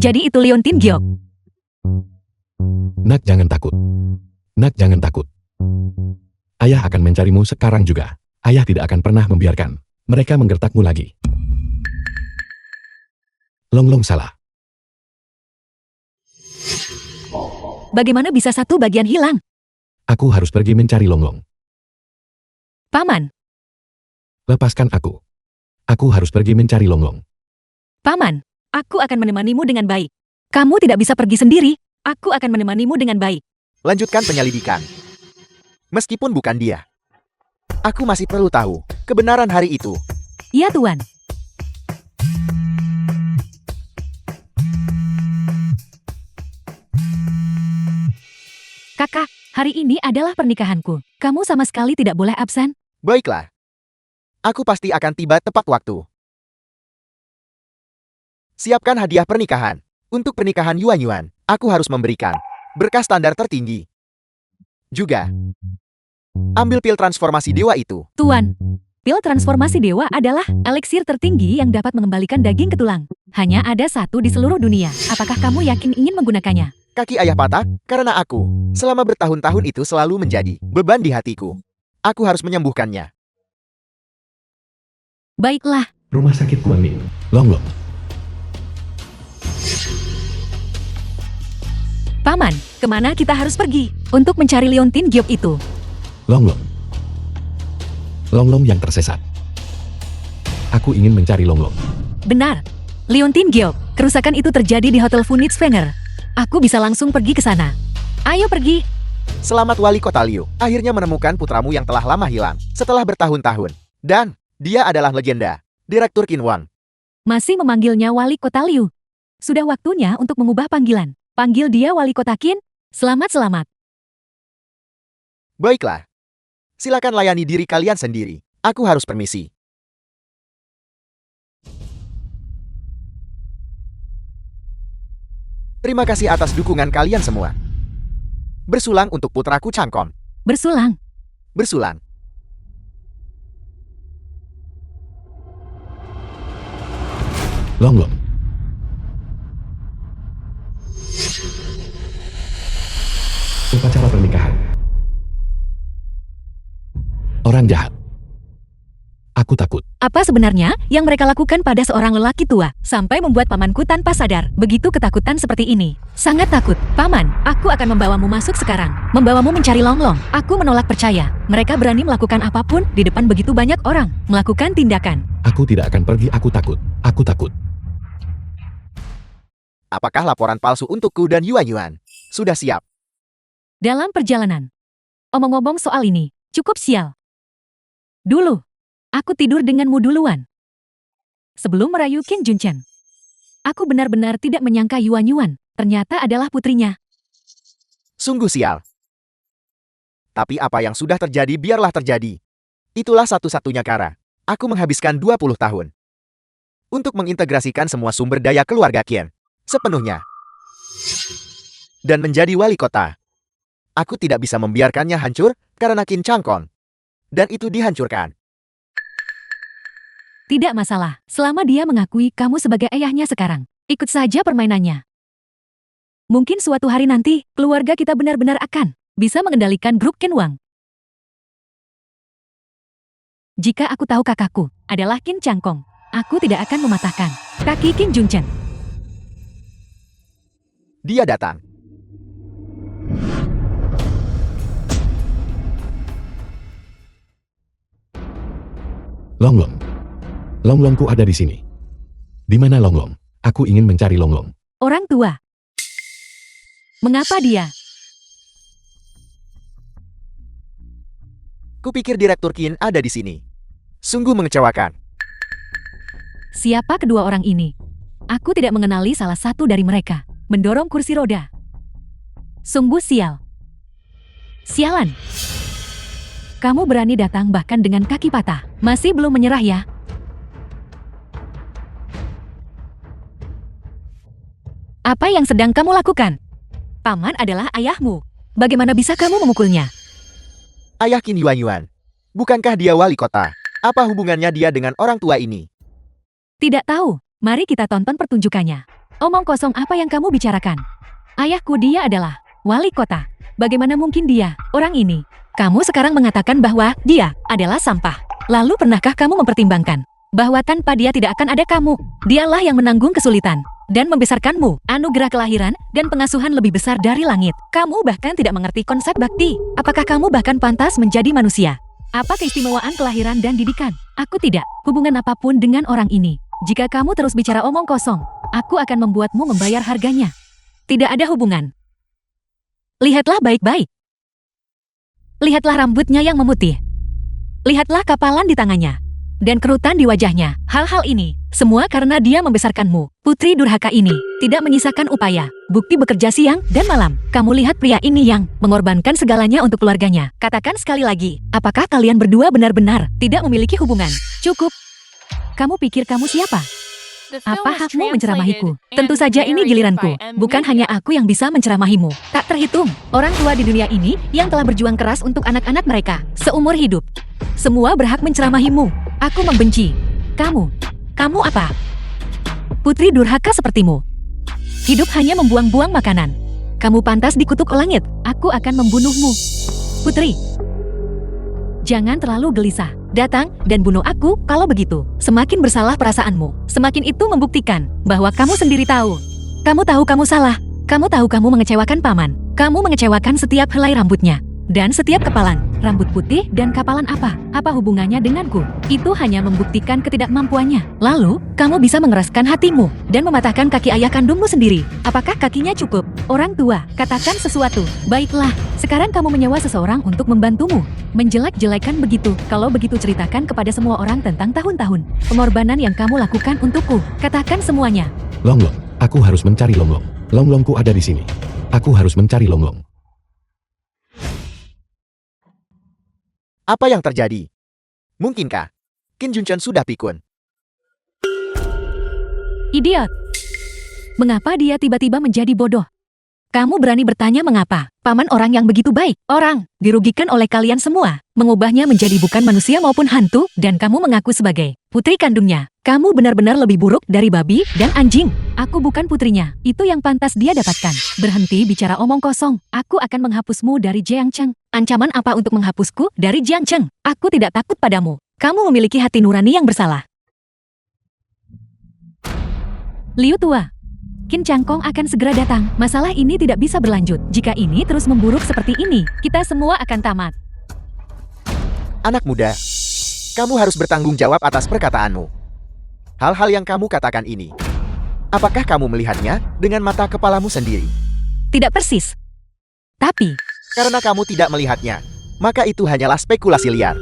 jadi itu Leontin Giok. Nak, jangan takut. Nak, jangan takut. Ayah akan mencarimu sekarang juga. Ayah tidak akan pernah membiarkan mereka menggertakmu lagi. Longlong salah. Bagaimana bisa satu bagian hilang? Aku harus pergi mencari Longlong. Paman, Lepaskan aku. Aku harus pergi mencari Longlong. Paman, aku akan menemanimu dengan baik. Kamu tidak bisa pergi sendiri. Aku akan menemanimu dengan baik. Lanjutkan penyelidikan. Meskipun bukan dia. Aku masih perlu tahu kebenaran hari itu. Ya, Tuan. Kakak, hari ini adalah pernikahanku. Kamu sama sekali tidak boleh absen. Baiklah. Aku pasti akan tiba tepat waktu. Siapkan hadiah pernikahan. Untuk pernikahan Yuan, aku harus memberikan berkas standar tertinggi. Juga, ambil pil transformasi dewa itu. Tuan, pil transformasi dewa adalah eliksir tertinggi yang dapat mengembalikan daging ke tulang. Hanya ada satu di seluruh dunia. Apakah kamu yakin ingin menggunakannya? Kaki ayah patah karena aku, selama bertahun-tahun itu selalu menjadi beban di hatiku. Aku harus menyembuhkannya. Baiklah, Rumah sakit Kuangning. Longlong. Paman, kemana kita harus pergi? Untuk mencari liontin giok itu. Longlong. Longlong yang tersesat. Aku ingin mencari Longlong. Benar. Liontin giok, kerusakan itu terjadi di Hotel Funix Fenger. Aku bisa langsung pergi ke sana. Ayo pergi. Selamat Wali Kota Liu, akhirnya menemukan putramu yang telah lama hilang, setelah bertahun-tahun. Dan, dia adalah legenda, Direktur Qin Wang. Masih memanggilnya Wali Kota Liu. Sudah waktunya untuk mengubah panggilan. Panggil dia Wali Kota Qin. Selamat-selamat. Baiklah. Silakan layani diri kalian sendiri. Aku harus permisi. Terima kasih atas dukungan kalian semua. Bersulang untuk putraku Changkon. Bersulang. Bersulang. Longlong. Upacara pernikahan. Orang jahat. Aku takut. Apa sebenarnya yang mereka lakukan pada seorang lelaki tua sampai membuat pamanku tanpa sadar begitu ketakutan seperti ini? Sangat takut. Paman, aku akan membawamu masuk sekarang. Membawamu mencari Longlong. Aku menolak percaya. Mereka berani melakukan apapun di depan begitu banyak orang. Melakukan tindakan. Aku tidak akan pergi. Aku takut. Aku takut. Apakah laporan palsu untukku dan Yuan sudah siap? Dalam perjalanan. Omong-omong soal ini, cukup sial. Dulu, aku tidur denganmu duluan. Sebelum merayu Qin Junchen. Aku benar-benar tidak menyangka Yuan ternyata adalah putrinya. Sungguh sial. Tapi apa yang sudah terjadi biarlah terjadi. Itulah satu-satunya cara. Aku menghabiskan 20 tahun. Untuk mengintegrasikan semua sumber daya keluarga Qin. Sepenuhnya. Dan menjadi wali kota. Aku tidak bisa membiarkannya hancur karena Qin Changkon. Dan itu dihancurkan. Tidak masalah, selama dia mengakui kamu sebagai ayahnya sekarang. Ikut saja permainannya. Mungkin suatu hari nanti, keluarga kita benar-benar akan bisa mengendalikan grup Qin Wang. Jika aku tahu kakakku adalah Qin Changkong, aku tidak akan mematahkan kaki Qin Junchen. Dia datang. Longlong. Longlongku ada di sini. Di mana Longlong? Aku ingin mencari Longlong. Orang tua. Mengapa dia? Kupikir Direktur Qin ada di sini. Sungguh mengecewakan. Siapa kedua orang ini? Aku tidak mengenali salah satu dari mereka. Mendorong kursi roda. Sungguh sial. Sialan. Kamu berani datang bahkan dengan kaki patah. Masih belum menyerah ya? Apa yang sedang kamu lakukan? Paman adalah ayahmu. Bagaimana bisa kamu memukulnya? Ayah Qin Yuan. Bukankah dia wali kota? Apa hubungannya dia dengan orang tua ini? Tidak tahu. Mari kita tonton pertunjukannya. Omong kosong apa yang kamu bicarakan? Ayahku dia adalah Wali kota. Bagaimana mungkin dia, orang ini? Kamu sekarang mengatakan bahwa dia adalah sampah. Lalu pernahkah kamu mempertimbangkan bahwa tanpa dia tidak akan ada kamu? Dialah yang menanggung kesulitan dan membesarkanmu. Anugerah kelahiran dan pengasuhan lebih besar dari langit. Kamu bahkan tidak mengerti konsep bakti. Apakah kamu bahkan pantas menjadi manusia? Apa keistimewaan kelahiran dan didikan? Aku tidak hubungan apapun dengan orang ini. Jika kamu terus bicara omong kosong, aku akan membuatmu membayar harganya. Tidak ada hubungan. Lihatlah baik-baik. Lihatlah rambutnya yang memutih. Lihatlah kapalan di tangannya. Dan kerutan di wajahnya. Hal-hal ini, semua karena dia membesarkanmu. Putri durhaka ini tidak menyisakan upaya. Bukti bekerja siang dan malam. Kamu lihat pria ini yang mengorbankan segalanya untuk keluarganya. Katakan sekali lagi, apakah kalian berdua benar-benar tidak memiliki hubungan? Cukup. Kamu pikir kamu siapa? The film Apa was hakmu menceramahiku? translated Tentu and saja ini narrated giliranku. by M. Bukan Media. hanya aku yang bisa menceramahimu. Tak terhitung orang tua di dunia ini yang telah berjuang keras untuk anak-anak mereka seumur hidup. Semua berhak menceramahimu. Aku membenci kamu. Kamu apa? Putri durhaka sepertimu. Hidup hanya membuang-buang makanan. Kamu pantas dikutuk langit. Aku akan membunuhmu. Putri, jangan terlalu gelisah. Datang dan bunuh aku kalau begitu. Semakin bersalah perasaanmu, semakin itu membuktikan bahwa kamu sendiri tahu. Kamu tahu kamu salah. Kamu tahu kamu mengecewakan paman. Kamu mengecewakan setiap helai rambutnya. Dan setiap kepalan, rambut putih dan kapalan apa? Apa hubungannya denganku? Itu hanya membuktikan ketidakmampuannya. Lalu, kamu bisa mengeraskan hatimu dan mematahkan kaki ayah kandungmu sendiri. Apakah kakinya cukup? Orang tua, katakan sesuatu. Baiklah, sekarang kamu menyewa seseorang untuk membantumu. Menjelek-jelekan begitu. Kalau begitu ceritakan kepada semua orang tentang tahun-tahun pengorbanan yang kamu lakukan untukku. Katakan semuanya. Longlong, aku harus mencari Longlong. Longlongku ada di sini. Aku harus mencari Longlong. Apa yang terjadi? Mungkinkah Kim Juncheon sudah pikun? Idiot. Mengapa dia tiba-tiba menjadi bodoh? Kamu berani bertanya mengapa? Paman orang yang begitu baik. Orang dirugikan oleh kalian semua. Mengubahnya menjadi bukan manusia maupun hantu. Dan kamu mengaku sebagai putri kandungnya. Kamu benar-benar lebih buruk dari babi dan anjing. Aku bukan putrinya. Itu yang pantas dia dapatkan. Berhenti bicara omong kosong. Aku akan menghapusmu dari Jiangcheng. Ancaman apa untuk menghapusku dari Jiangcheng? Aku tidak takut padamu. Kamu memiliki hati nurani yang bersalah. Liu tua. Qin Changkong akan segera datang. Masalah ini tidak bisa berlanjut. Jika ini terus memburuk seperti ini, kita semua akan tamat. Anak muda, kamu harus bertanggung jawab atas perkataanmu. Hal-hal yang kamu katakan ini, apakah kamu melihatnya dengan mata kepalamu sendiri? Tidak persis. Tapi, Karena kamu tidak melihatnya, maka itu hanyalah spekulasi liar.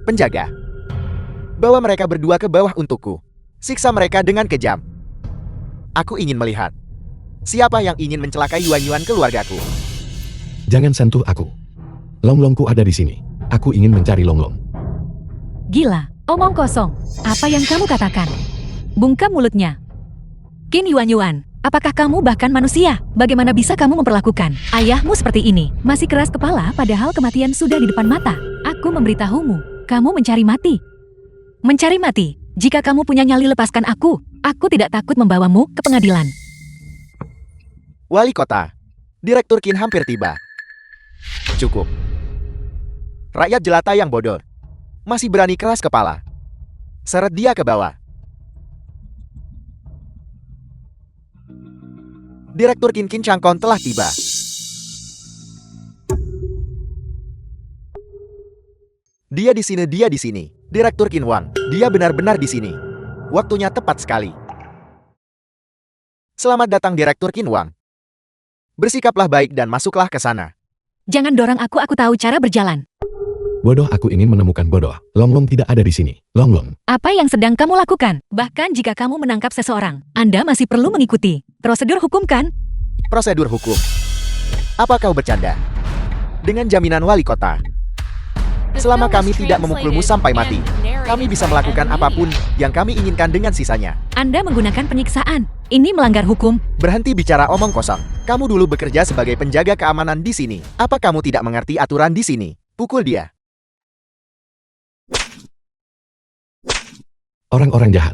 Penjaga, bawa mereka berdua ke bawah untukku. Siksa mereka dengan kejam. Aku ingin melihat siapa yang ingin mencelakai Yuan-Yuan keluargaku. Jangan sentuh aku. Longlongku ada di sini. Aku ingin mencari Longlong. gila, omong kosong. Apa yang kamu katakan? Bungkam mulutnya. Qin Yuan-Yuan, apakah kamu bahkan manusia? Bagaimana bisa kamu memperlakukan ayahmu seperti ini? Masih keras kepala padahal kematian sudah di depan mata. Aku memberitahumu, kamu mencari mati. Mencari mati. Jika kamu punya nyali lepaskan aku. Aku tidak takut membawamu ke pengadilan. Wali kota, Direktur Qin hampir tiba. Cukup. Rakyat jelata yang bodoh. Masih berani keras kepala. Seret dia ke bawah. Direktur Qin Qin Changkong telah tiba. Dia di sini. Direktur Qin Wang, dia benar-benar di sini. Waktunya tepat sekali. Selamat datang Direktur Qin Wang. Bersikaplah baik dan masuklah ke sana. Jangan dorong aku tahu cara berjalan. Bodoh, aku ingin menemukan bodoh. Longlong tidak ada di sini. Longlong. Apa yang sedang kamu lakukan? Bahkan jika kamu menangkap seseorang, Anda masih perlu mengikuti prosedur hukum kan? Prosedur hukum. Apa kau bercanda? Dengan jaminan wali kota, The selama film kami was tidak memukulmu translated sampai and mati, narrated kami bisa by melakukan M. apapun Media. yang kami inginkan dengan sisanya. Anda menggunakan penyiksaan. Ini melanggar hukum. Berhenti bicara omong kosong. Kamu dulu bekerja sebagai penjaga keamanan di sini. Apa kamu tidak mengerti aturan di sini? Pukul dia. Orang-orang jahat.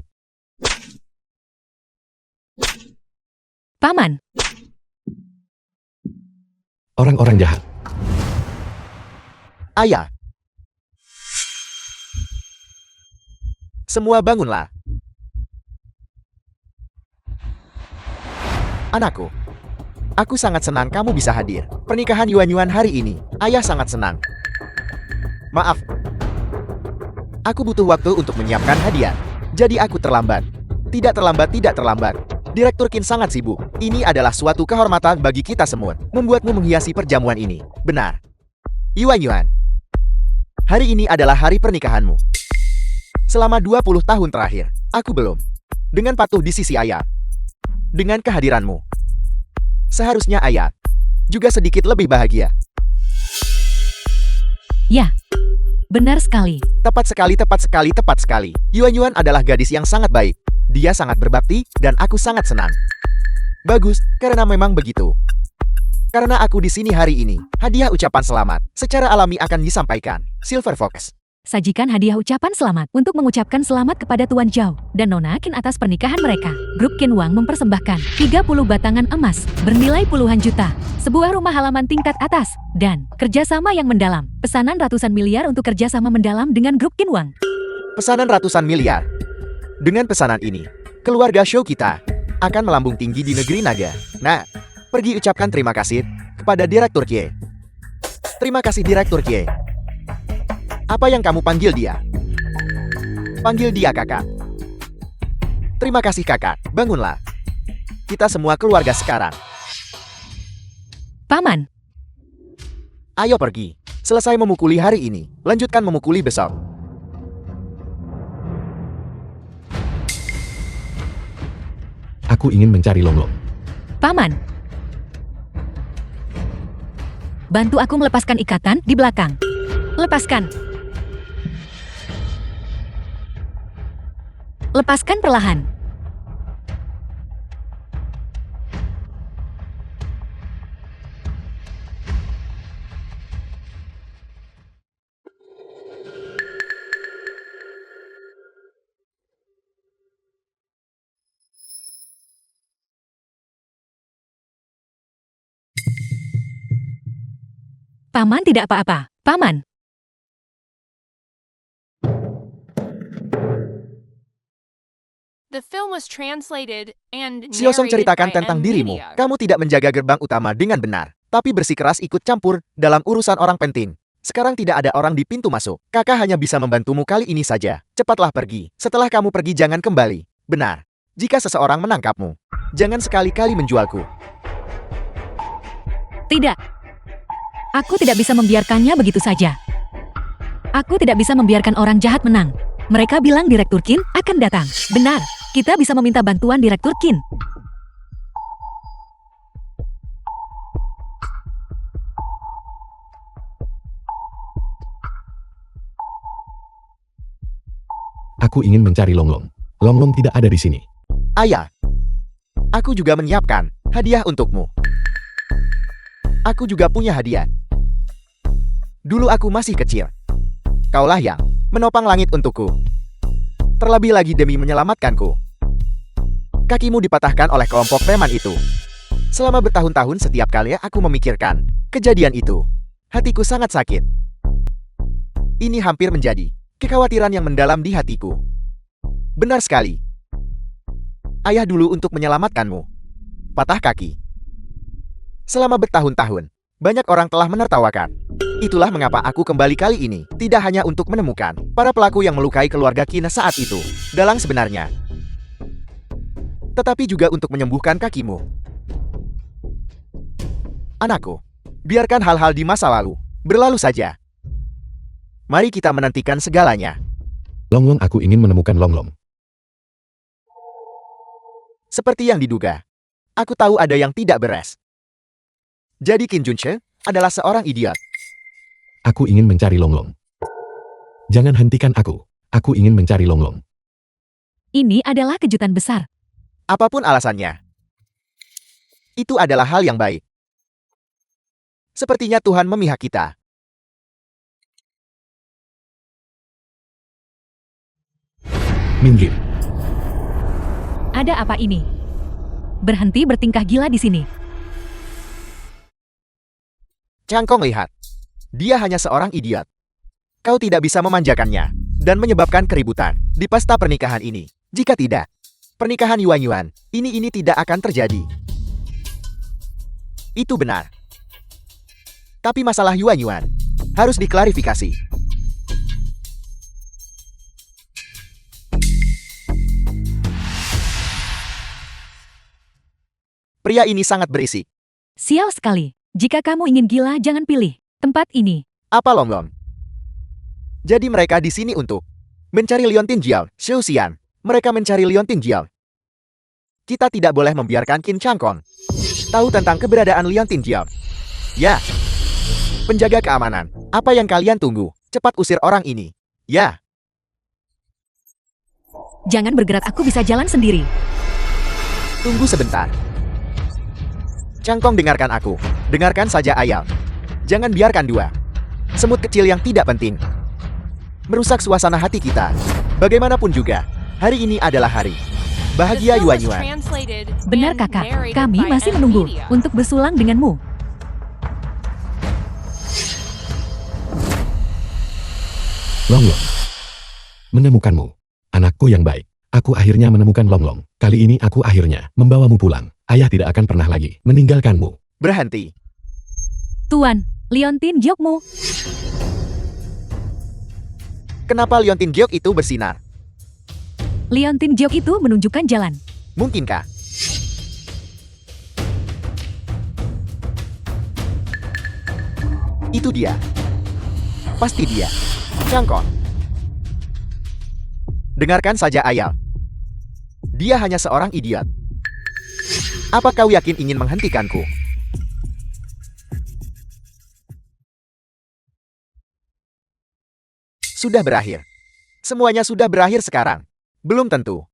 Paman. Orang-orang jahat. Ayah. Semua bangunlah. Anakku. Aku sangat senang kamu bisa hadir. Pernikahan Yuan-Yuan hari ini. Ayah sangat senang. Maaf. Aku butuh waktu untuk menyiapkan hadiah. Jadi aku terlambat. Tidak terlambat. Direktur Qin sangat sibuk. Ini adalah suatu kehormatan bagi kita semua. Membuatmu menghiasi perjamuan ini. Benar. Yuan-Yuan. Hari ini adalah hari pernikahanmu. Selama 20 tahun terakhir, aku belum. Dengan patuh di sisi ayah. Dengan kehadiranmu. Seharusnya ayah juga sedikit lebih bahagia. Ya, benar sekali. Tepat sekali. Yuan-Yuan adalah gadis yang sangat baik. Dia sangat berbakti, dan aku sangat senang. Bagus, karena memang begitu. Karena aku di sini hari ini, hadiah ucapan selamat secara alami akan disampaikan. Silver Fox. Sajikan hadiah ucapan selamat untuk mengucapkan selamat kepada Tuan Zhao dan Nona Qin atas pernikahan mereka. Grup Qin Wang mempersembahkan 30 batangan emas bernilai puluhan juta, sebuah rumah halaman tingkat atas, dan kerjasama yang mendalam. Pesanan ratusan miliar untuk kerjasama mendalam dengan grup Qin Wang. Pesanan ratusan miliar. Dengan pesanan ini, keluarga show kita akan melambung tinggi di negeri naga. Nah, pergi ucapkan terima kasih kepada Direktur Kie. Terima kasih Direktur Kie. Apa yang kamu panggil dia? Panggil dia kakak. Terima kasih kakak, bangunlah. Kita semua keluarga sekarang. Paman, Ayo pergi. Selesai memukuli hari ini, lanjutkan memukuli besok. Aku ingin mencari Longlong. Paman. Bantu aku melepaskan ikatan di belakang. Lepaskan. Lepaskan perlahan. Paman tidak apa-apa. Paman. The film was translated and Xiaosong narrated ceritakan by tentang dirimu. NVIDIA. Kamu tidak menjaga gerbang utama dengan benar, tapi bersikeras ikut campur dalam urusan orang penting. Sekarang tidak ada orang di pintu masuk. Kakak hanya bisa membantumu kali ini saja. Cepatlah pergi. Setelah kamu pergi jangan kembali. Benar. Jika seseorang menangkapmu, jangan sekali-kali menjualku. Tidak. Aku tidak bisa membiarkannya begitu saja. Aku tidak bisa membiarkan orang jahat menang. Mereka bilang Direktur Qin akan datang. Benar, kita bisa meminta bantuan Direktur Qin. Aku ingin mencari Longlong. Longlong tidak ada di sini. Ayah, aku juga menyiapkan hadiah untukmu. Aku juga punya hadiah. Dulu aku masih kecil. Kaulah yang menopang langit untukku. Terlebih lagi demi menyelamatkanku. Kakimu dipatahkan oleh kelompok preman itu. Selama bertahun-tahun setiap kali aku memikirkan kejadian itu, hatiku sangat sakit. Ini hampir menjadi kekhawatiran yang mendalam di hatiku. Benar sekali. Ayah dulu untuk menyelamatkanmu. Patah kaki. Selama bertahun-tahun, banyak orang telah menertawakan. Itulah mengapa aku kembali kali ini, tidak hanya untuk menemukan para pelaku yang melukai keluarga Qin saat itu, dalang sebenarnya, tetapi juga untuk menyembuhkan kakimu. Anakku, biarkan hal-hal di masa lalu berlalu saja. Mari kita menantikan segalanya. Longlong, aku ingin menemukan Longlong. Seperti yang diduga, aku tahu ada yang tidak beres. Jadi Qin Junche adalah seorang idiot. Aku ingin mencari Longlong. Jangan hentikan aku. Aku ingin mencari Longlong. Ini adalah kejutan besar. Apapun alasannya, itu adalah hal yang baik. Sepertinya Tuhan memihak kita. Minggir. Ada apa ini? Berhenti bertingkah gila di sini. Cangkong, lihat. Dia hanya seorang idiot. Kau tidak bisa memanjakannya dan menyebabkan keributan di pesta pernikahan ini. Jika tidak, pernikahan Yuan ini tidak akan terjadi. Itu benar. Tapi masalah Yuan harus diklarifikasi. Pria ini sangat berisik. Sial sekali. Jika kamu ingin gila, jangan pilih tempat ini. Apa Longlong? Jadi mereka di sini untuk mencari Liontin Jiao, Xiu Xian. Mereka mencari Liontin Jiao. Kita tidak boleh membiarkan Qin Changkong tahu tentang keberadaan Liontin Jiao. Ya. Penjaga keamanan, apa yang kalian tunggu? Cepat usir orang ini. Ya. Jangan bergerak, aku bisa jalan sendiri. Tunggu sebentar. Cangkong, dengarkan aku. Dengarkan saja Ayal. Jangan biarkan dua semut kecil yang tidak penting merusak suasana hati kita. Bagaimanapun juga, hari ini adalah hari bahagia Yuan. Benar kakak, kami masih menunggu untuk bersulang denganmu. Longlong. Menemukanmu. Anakku yang baik. Aku akhirnya menemukan Longlong. Kali ini aku akhirnya membawamu pulang. Ayah tidak akan pernah lagi meninggalkanmu. Berhenti. Tuan, Liontin Jiokmu. Kenapa Liontin Giok itu bersinar? Liontin Jiok itu menunjukkan jalan. Mungkinkah? Itu dia. Pasti dia. Cangkong. Dengarkan saja Ayal. Dia hanya seorang idiot. Apa kau yakin ingin menghentikanku? Sudah berakhir. Semuanya sudah berakhir sekarang. Belum tentu.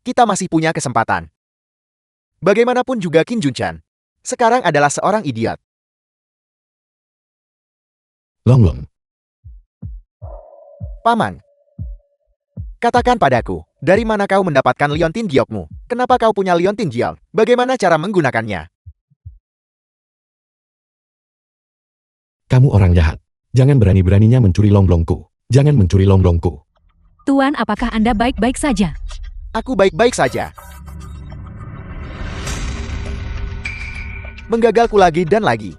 Kita masih punya kesempatan. Bagaimanapun juga Qin Junchan sekarang adalah seorang idiot. Longlong. Paman. Katakan padaku, dari mana kau mendapatkan Liontin Giokmu? Kenapa kau punya Liontin Jiao? Bagaimana cara menggunakannya? Kamu orang jahat. Jangan berani-beraninya mencuri Longlongku. Jangan mencuri Longlongku. Tuan, apakah Anda baik-baik saja? Aku baik-baik saja. Menggagalku lagi dan lagi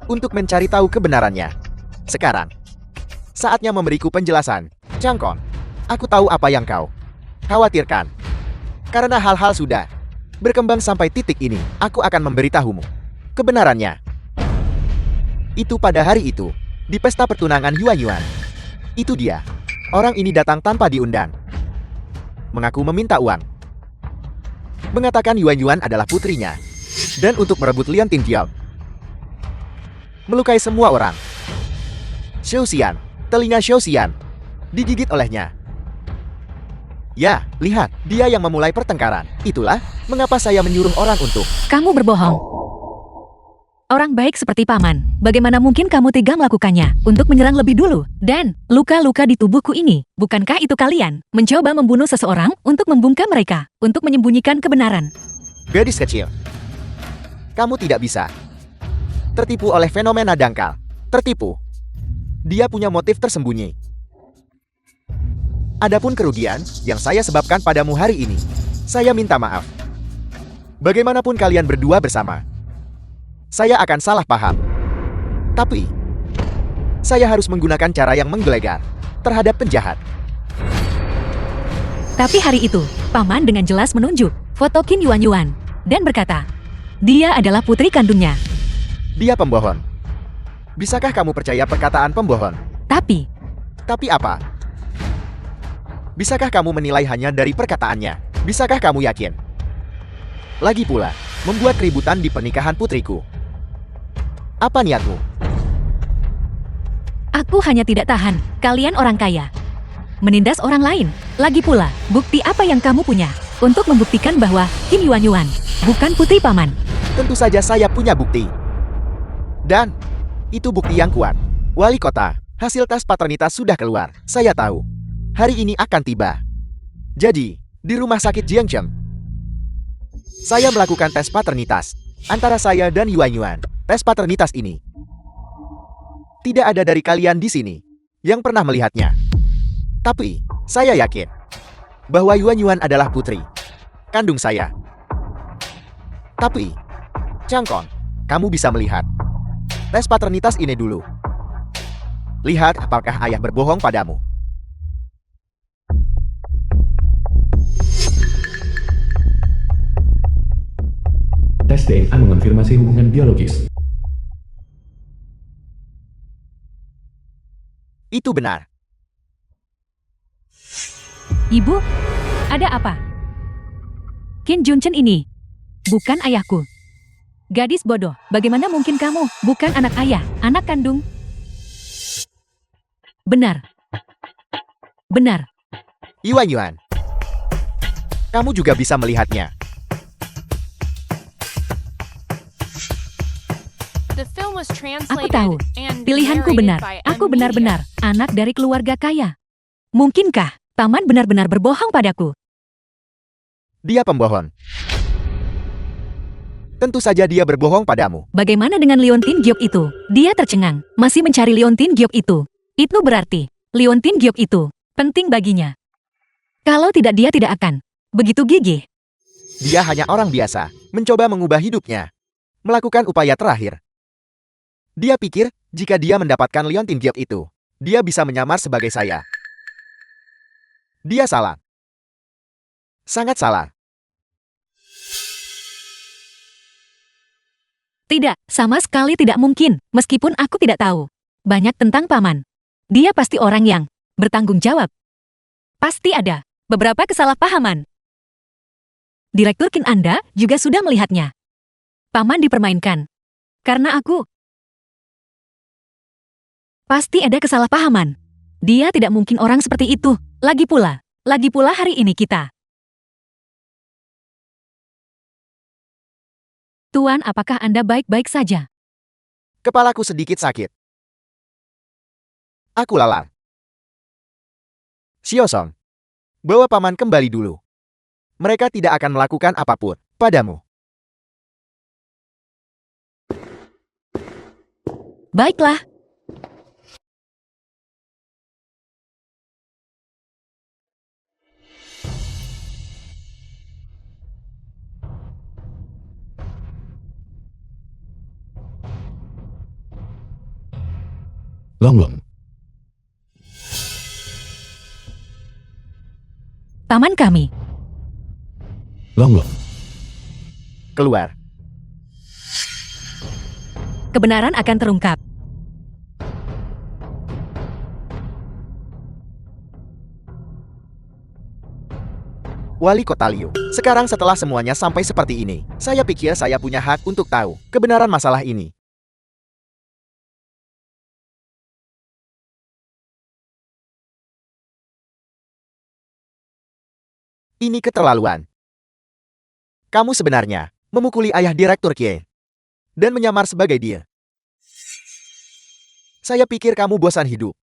untuk mencari tahu kebenarannya. Sekarang, saatnya memberiku penjelasan. Cangkong, aku tahu apa yang kau khawatirkan. Karena hal-hal sudah berkembang sampai titik ini, aku akan memberitahumu kebenarannya. Itu pada hari itu, di pesta pertunangan Yuan. Itu dia. Orang ini datang tanpa diundang. Mengaku meminta uang. Mengatakan Yuan adalah putrinya. Dan untuk merebut Liontin Jiao. Melukai semua orang. Xiu Xian, telinga Xiu Xian digigit olehnya. Ya, lihat, dia yang memulai pertengkaran. Itulah mengapa saya menyuruh orang untuk... Kamu berbohong. Orang baik seperti paman, bagaimana mungkin kamu tega melakukannya untuk menyerang lebih dulu? Dan luka-luka di tubuhku ini, bukankah itu kalian mencoba membunuh seseorang untuk membungkam mereka, untuk menyembunyikan kebenaran? Gadis kecil, kamu tidak bisa tertipu oleh fenomena dangkal. Tertipu. Dia punya motif tersembunyi. Adapun kerugian yang saya sebabkan padamu hari ini, saya minta maaf. Bagaimanapun kalian berdua bersama, saya akan salah paham. Tapi, saya harus menggunakan cara yang menggelegar terhadap penjahat. Tapi hari itu, paman dengan jelas menunjuk foto Qin Yuan dan berkata, dia adalah putri kandungnya. Dia pembohon. Bisakah kamu percaya perkataan pembohon? Tapi apa? Bisakah kamu menilai hanya dari perkataannya? Bisakah kamu yakin? Lagi pula, membuat keributan di pernikahan putriku. Apa niatmu? aku hanya tidak tahan, kalian orang kaya. Menindas orang lain. Lagi pula, bukti apa yang kamu punya untuk membuktikan bahwa Qin Yuan bukan putri paman? Tentu saja saya punya bukti. Dan, itu bukti yang kuat. Wali kota, hasil tes paternitas sudah keluar. Saya tahu. Hari ini akan tiba. Jadi, di rumah sakit Jiangcheng, saya melakukan tes paternitas antara saya dan Yuan. Tes paternitas ini Tidak ada dari kalian di sini yang pernah melihatnya. Tapi, saya yakin bahwa Yuan Yuan adalah putri kandung saya. Tapi, Changkon, kamu bisa melihat tes paternitas ini dulu. Lihat apakah ayah berbohong padamu. Tes DNA mengonfirmasi hubungan biologis. Itu benar. Ibu, ada apa? Kim Junchen ini bukan ayahku. Gadis bodoh, bagaimana mungkin kamu bukan anak ayah, anak kandung? Benar. Benar. Yuan Yuan, kamu juga bisa melihatnya. The film was Aku translated tahu. and Pilihanku narrated benar. by Aku M. benar-benar anak dari keluarga kaya. Mungkinkah Paman benar-benar berbohong padaku? Dia pembohong. Tentu saja dia berbohong padamu. Bagaimana dengan Leontin Giok itu? Dia tercengang, masih mencari Leontin Giok itu. Itu berarti, Leontin Giok itu penting baginya. Kalau tidak dia tidak akan begitu gigih. Dia hanya orang biasa, mencoba mengubah hidupnya. Melakukan upaya terakhir. Dia pikir, jika dia mendapatkan Leontin Giok itu, dia bisa menyamar sebagai saya. Dia salah. Sangat salah. Tidak, sama sekali tidak mungkin, meskipun aku tidak tahu banyak tentang Paman. Dia pasti orang yang bertanggung jawab. Pasti ada beberapa kesalahpahaman. Direktur Kin Anda juga sudah melihatnya. Paman dipermainkan. Karena aku. Pasti ada kesalahpahaman. Dia tidak mungkin orang seperti itu. Lagi pula hari ini kita. Tuan, apakah Anda baik-baik saja? Kepalaku sedikit sakit. Aku lalar. Xiaosong, bawa paman kembali dulu. Mereka tidak akan melakukan apapun padamu. Baiklah. Longlong. Paman kami. Longlong. Keluar. Kebenaran akan terungkap. Wali Kota Liu. Sekarang setelah semuanya sampai seperti ini, saya pikir saya punya hak untuk tahu kebenaran masalah ini. Ini keterlaluan. Kamu sebenarnya memukuli ayah Direktur Kie dan menyamar sebagai dia. Saya pikir kamu bosan hidup.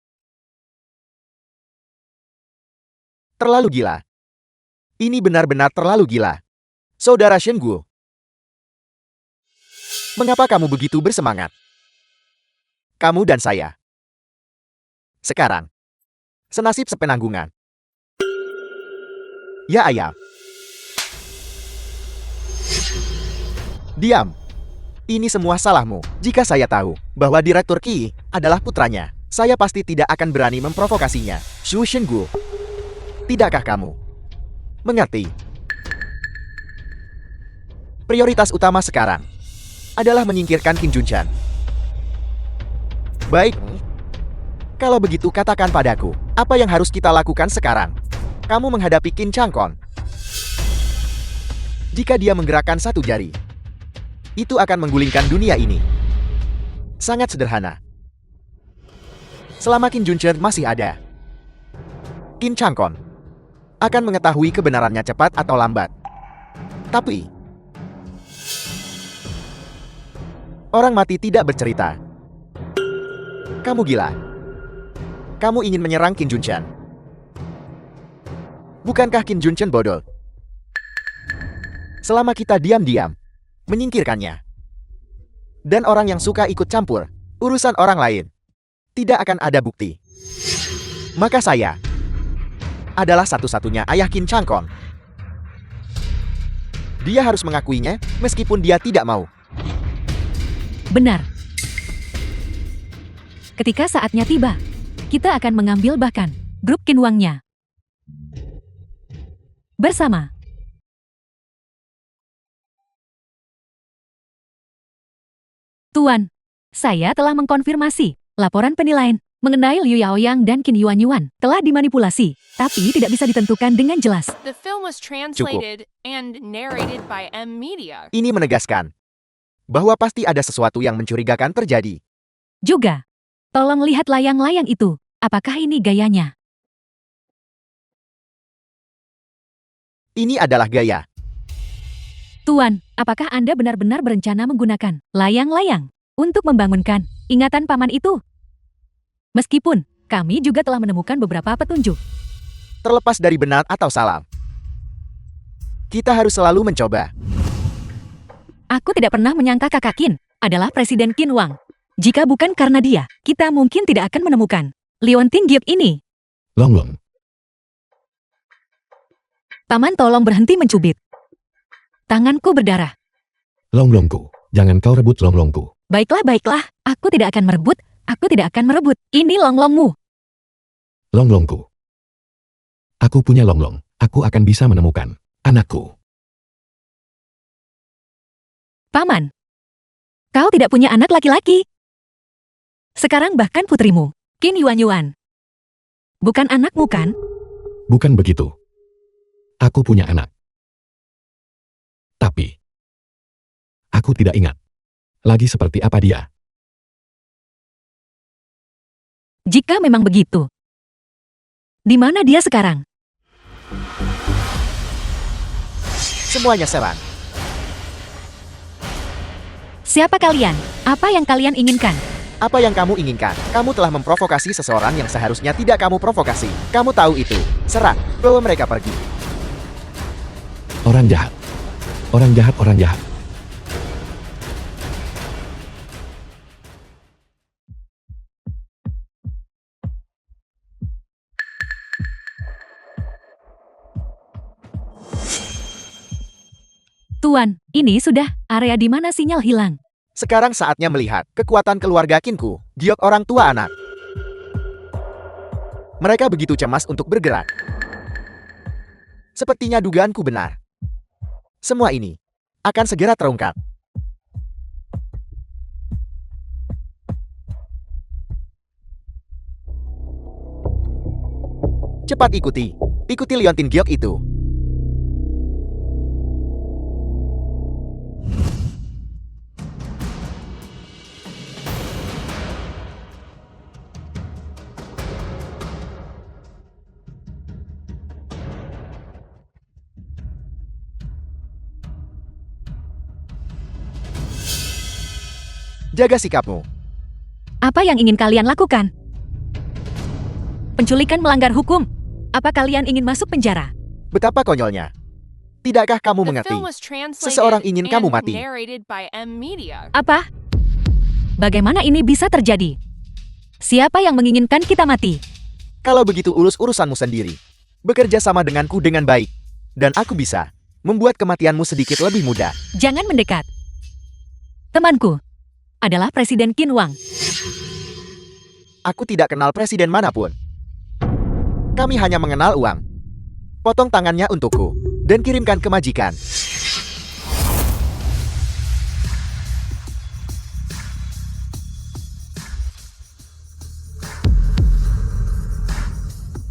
Terlalu gila. Ini benar-benar terlalu gila. Saudara Shen Guo. Mengapa kamu begitu bersemangat? Kamu dan saya. Sekarang, senasib sepenanggungan. Ya ayah. Diam. Ini semua salahmu. Jika saya tahu bahwa Direktur Qi adalah putranya, saya pasti tidak akan berani memprovokasinya. Xu Shenggu. Tidakkah kamu mengerti? Prioritas utama sekarang adalah menyingkirkan Qin Junchan. Baik. Kalau begitu katakan padaku, apa yang harus kita lakukan sekarang? Kamu menghadapi Qin Changkon. Jika dia menggerakkan satu jari, itu akan menggulingkan dunia ini. Sangat sederhana. Selama Qin Junchan masih ada, Qin Changkon akan mengetahui kebenarannya cepat atau lambat. Tapi, orang mati tidak bercerita. Kamu gila. Kamu ingin menyerang Qin Junchan. Bukankah Qin Junchan bodoh? Selama kita diam-diam menyingkirkannya, dan orang yang suka ikut campur urusan orang lain, tidak akan ada bukti. Maka saya adalah satu-satunya ayah Qin Changkong. Dia harus mengakuinya, meskipun dia tidak mau. Benar. Ketika saatnya tiba, kita akan mengambil bahkan grup Qinwangnya. Bersama. Tuan, saya telah mengkonfirmasi laporan penilaian mengenai Liu Yaoyang dan Qin Yuanyuan telah dimanipulasi, tapi tidak bisa ditentukan dengan jelas. The film was translated and narrated by M Media. Ini menegaskan bahwa pasti ada sesuatu yang mencurigakan terjadi. Juga, tolong lihat layang-layang itu. Apakah ini gayanya? Ini adalah gaya. Tuan, apakah Anda benar-benar berencana menggunakan layang-layang untuk membangunkan ingatan paman itu? Meskipun kami juga telah menemukan beberapa petunjuk. Terlepas dari benar atau salah, kita harus selalu mencoba. Aku tidak pernah menyangka kakak Qin adalah Presiden Qinwang. Jika bukan karena dia, kita mungkin tidak akan menemukan Liontin Giok ini. Longlong. Paman tolong berhenti mencubit. Tanganku berdarah. Longlongku. Jangan kau rebut longlongku. Baiklah, baiklah. Aku tidak akan merebut. Aku tidak akan merebut. Ini longlongmu. Longlongku. Aku punya longlong. Aku akan bisa menemukan anakku. Paman, kau tidak punya anak laki-laki. Sekarang bahkan putrimu, Qin Yuanyuan. Bukan anakmu kan? Bukan begitu. Aku punya anak. Tapi, aku tidak ingat lagi seperti apa dia. Jika memang begitu, di mana dia sekarang? Semuanya serang. Siapa kalian? Apa yang kalian inginkan? Apa yang kamu inginkan? Kamu telah memprovokasi seseorang yang seharusnya tidak kamu provokasi. Kamu tahu itu. Serang, bawa mereka pergi. Orang jahat. Orang jahat, orang jahat. Tuan, ini sudah area di mana sinyal hilang. Sekarang saatnya melihat kekuatan keluarga Qinku, Giok orang tua anak. Mereka begitu cemas untuk bergerak. Sepertinya dugaanku benar. Semua ini akan segera terungkap. Cepat ikuti. Ikuti Liontin Giok itu. Jaga sikapmu. Apa yang ingin kalian lakukan? Penculikan melanggar hukum. Apa kalian ingin masuk penjara? Betapa konyolnya. Tidakkah kamu The mengerti? film was translated Seseorang ingin kamu and mati. narrated by M Media. Apa? Bagaimana ini bisa terjadi? Siapa yang menginginkan kita mati? Kalau begitu urus urusanmu sendiri. Bekerja sama denganku dengan baik. Dan aku bisa membuat kematianmu sedikit lebih mudah. Jangan mendekat. Temanku adalah Presiden Qinwang. Aku tidak kenal presiden manapun. Kami hanya mengenal uang. Potong tangannya untukku dan kirimkan ke majikan.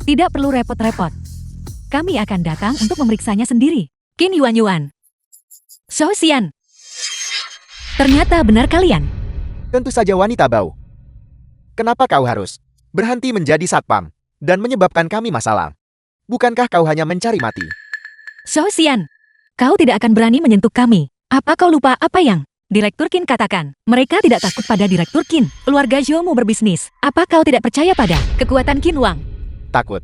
Tidak perlu repot-repot. Kami akan datang untuk memeriksanya sendiri. Qin Yuanyuan. Shou Xian. Ternyata benar kalian. Tentu saja wanita bau. Kenapa kau harus berhenti menjadi satpam dan menyebabkan kami masalah? Bukankah kau hanya mencari mati? Shou Xian, kau tidak akan berani menyentuh kami. Apa kau lupa apa yang Direktur Qin katakan? Mereka tidak takut pada Direktur Qin. Keluarga Zhou mau berbisnis. Apa kau tidak percaya pada kekuatan Qinwang? Takut.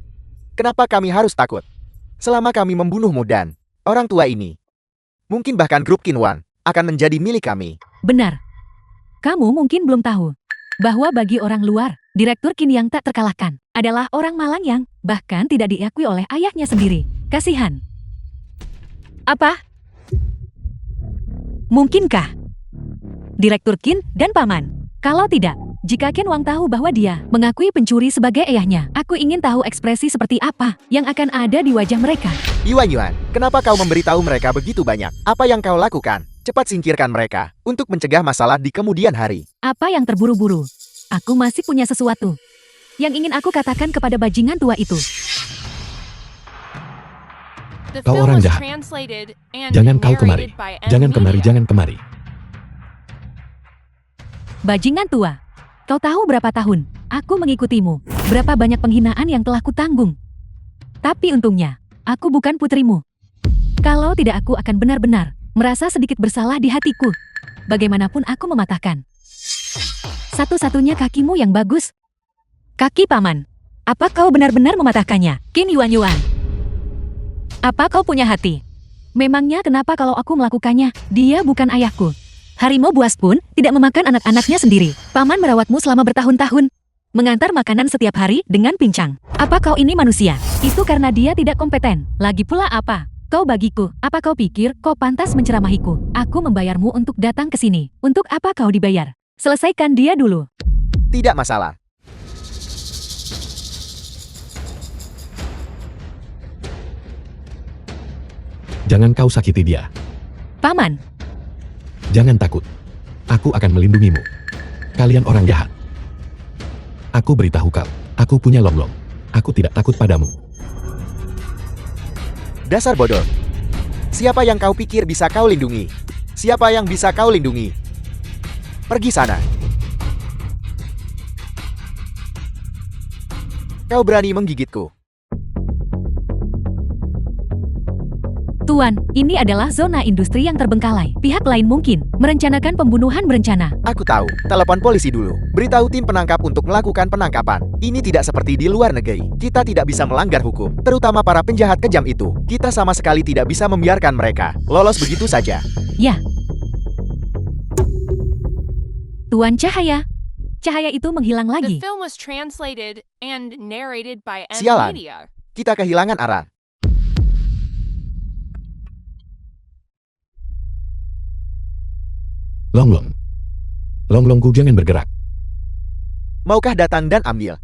Kenapa kami harus takut? Selama kami membunuhmu dan orang tua ini, mungkin bahkan grup Qinwan akan menjadi milik kami. Benar. Kamu mungkin belum tahu bahwa bagi orang luar, Direktur Qin yang tak terkalahkan adalah orang malang yang bahkan tidak diakui oleh ayahnya sendiri. Kasihan. Apa? Mungkinkah Direktur Qin dan Paman? Kalau tidak, jika Ken Wang tahu bahwa dia mengakui pencuri sebagai ayahnya, aku ingin tahu ekspresi seperti apa yang akan ada di wajah mereka. Yuan, kenapa kau memberitahu mereka begitu banyak? Apa yang kau lakukan? Cepat singkirkan mereka untuk mencegah masalah di kemudian hari. Apa yang terburu-buru? Aku masih punya sesuatu yang ingin aku katakan kepada bajingan tua itu. The Kau film orang was jahat. translated and Jangan kau kemari. narrated by Jangan kemari, Media. jangan kemari. Bajingan tua, kau tahu berapa tahun aku mengikutimu, berapa banyak penghinaan yang telah kutanggung. Tapi untungnya, aku bukan putrimu. Kalau tidak, aku akan benar-benar merasa sedikit bersalah di hatiku. Bagaimanapun aku mematahkan satu-satunya kakimu yang bagus. Kaki Paman. Apa kau benar-benar mematahkannya, Qin Yuan? Apa kau punya hati? Memangnya kenapa kalau aku melakukannya? Dia bukan ayahku. Harimau buas pun tidak memakan anak-anaknya sendiri. Paman merawatmu selama bertahun-tahun. Mengantar makanan setiap hari dengan pincang. Apa kau ini manusia? Itu karena dia tidak kompeten. Lagi pula apa? Kau bagiku, apa kau pikir kau pantas menceramahiku? Aku membayarmu untuk datang ke sini. Untuk apa kau dibayar? Selesaikan dia dulu. Tidak masalah. Jangan kau sakiti dia. Paman, Jangan takut. Aku akan melindungimu. Kalian orang jahat. Aku beritahu kau, aku punya Longlong. Aku tidak takut padamu. Dasar bodoh. Siapa yang kau pikir bisa kau lindungi? Siapa yang bisa kau lindungi? Pergi sana. Kau berani menggigitku. Tuan, ini adalah zona industri yang terbengkalai. Pihak lain mungkin merencanakan pembunuhan berencana. Aku tahu. Telepon polisi dulu. Beritahu tim penangkap untuk melakukan penangkapan. Ini tidak seperti di luar negeri. Kita tidak bisa melanggar hukum. Terutama para penjahat kejam itu. Kita sama sekali tidak bisa membiarkan mereka lolos begitu saja. Ya. Tuan Cahaya. Cahaya itu menghilang The lagi. film was translated and narrated by Sialan. Media. Kita kehilangan arah. Longlong. Longlongku jangan bergerak. Maukah datang dan ambil?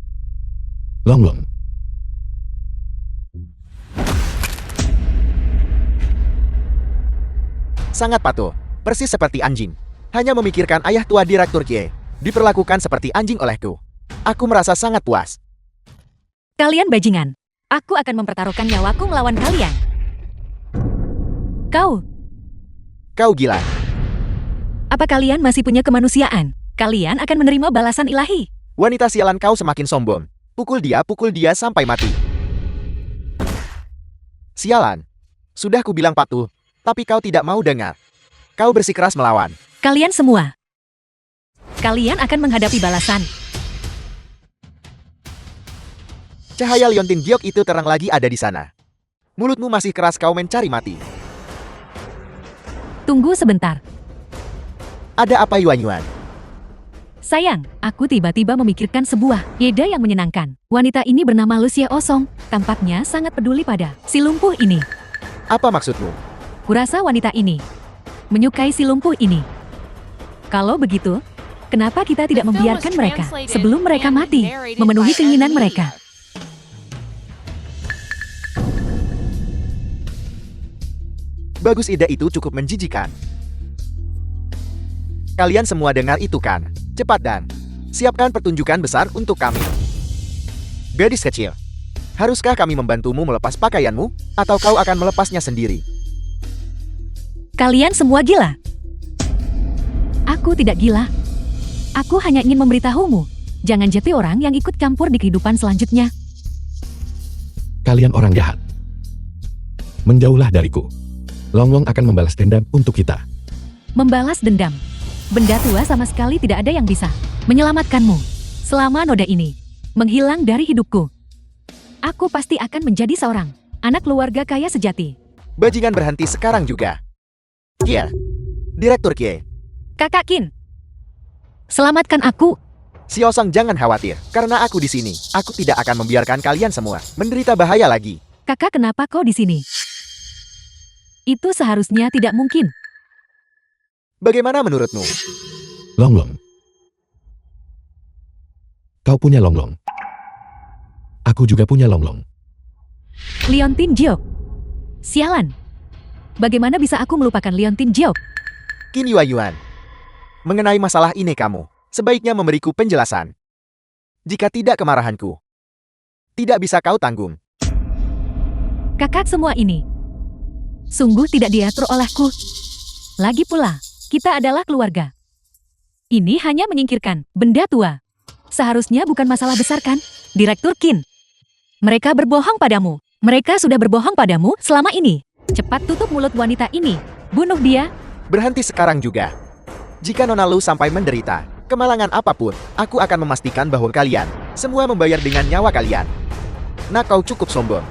Longlong. Sangat patuh. Persis seperti anjing. Hanya memikirkan ayah tua Direktur Kie. Diperlakukan seperti anjing olehku. Aku merasa sangat puas. Kalian bajingan. Aku akan mempertaruhkan nyawaku melawan kalian. Kau gila. Apa kalian masih punya kemanusiaan? Kalian akan menerima balasan ilahi. Wanita sialan kau semakin sombong. Pukul dia sampai mati. Sialan. Sudah kubilang patuh, tapi kau tidak mau dengar. Kau bersikeras melawan. Kalian semua. Kalian akan menghadapi balasan. Cahaya liontin giok itu terang lagi ada di sana. Mulutmu masih keras kau mencari mati. Tunggu sebentar. Ada apa Yuan? Sayang, aku tiba-tiba memikirkan sebuah ide yang menyenangkan. Wanita ini bernama Lucia Osong. Tampaknya sangat peduli pada si lumpuh ini. Apa maksudmu? Kurasa wanita ini menyukai si lumpuh ini. Kalau begitu, kenapa kita tidak The film was membiarkan mereka translated sebelum mereka and mati, narrated memenuhi by keinginan Media. mereka? Bagus, ide itu cukup menjijikan. Kalian semua dengar itu kan? Cepat dan siapkan pertunjukan besar untuk kami. Gadis kecil, haruskah kami membantumu melepas pakaianmu, atau kau akan melepasnya sendiri? Kalian semua gila. Aku tidak gila. Aku hanya ingin memberitahumu. Jangan jati orang yang ikut campur di kehidupan selanjutnya. Kalian orang jahat. Menjauhlah dariku. Longlong akan membalas dendam untuk kita. Membalas dendam. Benda tua sama sekali tidak ada yang bisa menyelamatkanmu. Selama noda ini menghilang dari hidupku, aku pasti akan menjadi seorang anak keluarga kaya sejati. Bajingan berhenti sekarang juga. Kie. Direktur Kie. Kakak Qin, selamatkan aku. Xiaosong, jangan khawatir. Karena aku di sini, aku tidak akan membiarkan kalian semua menderita bahaya lagi. Kakak, kenapa kau di sini? Itu seharusnya tidak mungkin. Bagaimana menurutmu? Longlong. Kau punya longlong. Aku juga punya longlong. Leontin Jiok. Sialan. Bagaimana bisa aku melupakan Leontin Jiok? Qin Yuanyuan. Mengenai masalah ini kamu sebaiknya memberiku penjelasan. Jika tidak, kemarahanku tidak bisa kau tanggung. Kakak, semua ini sungguh tidak diatur olehku. Lagi pula, kita adalah keluarga. Ini hanya menyingkirkan benda tua. Seharusnya bukan masalah besar, kan? Direktur Qin. Mereka berbohong padamu. Mereka sudah berbohong padamu selama ini. Cepat tutup mulut wanita ini. Bunuh dia. Berhenti sekarang juga. Jika Nona Lu sampai menderita kemalangan apapun, aku akan memastikan bahwa kalian semua membayar dengan nyawa kalian. Nah, kau cukup sombong.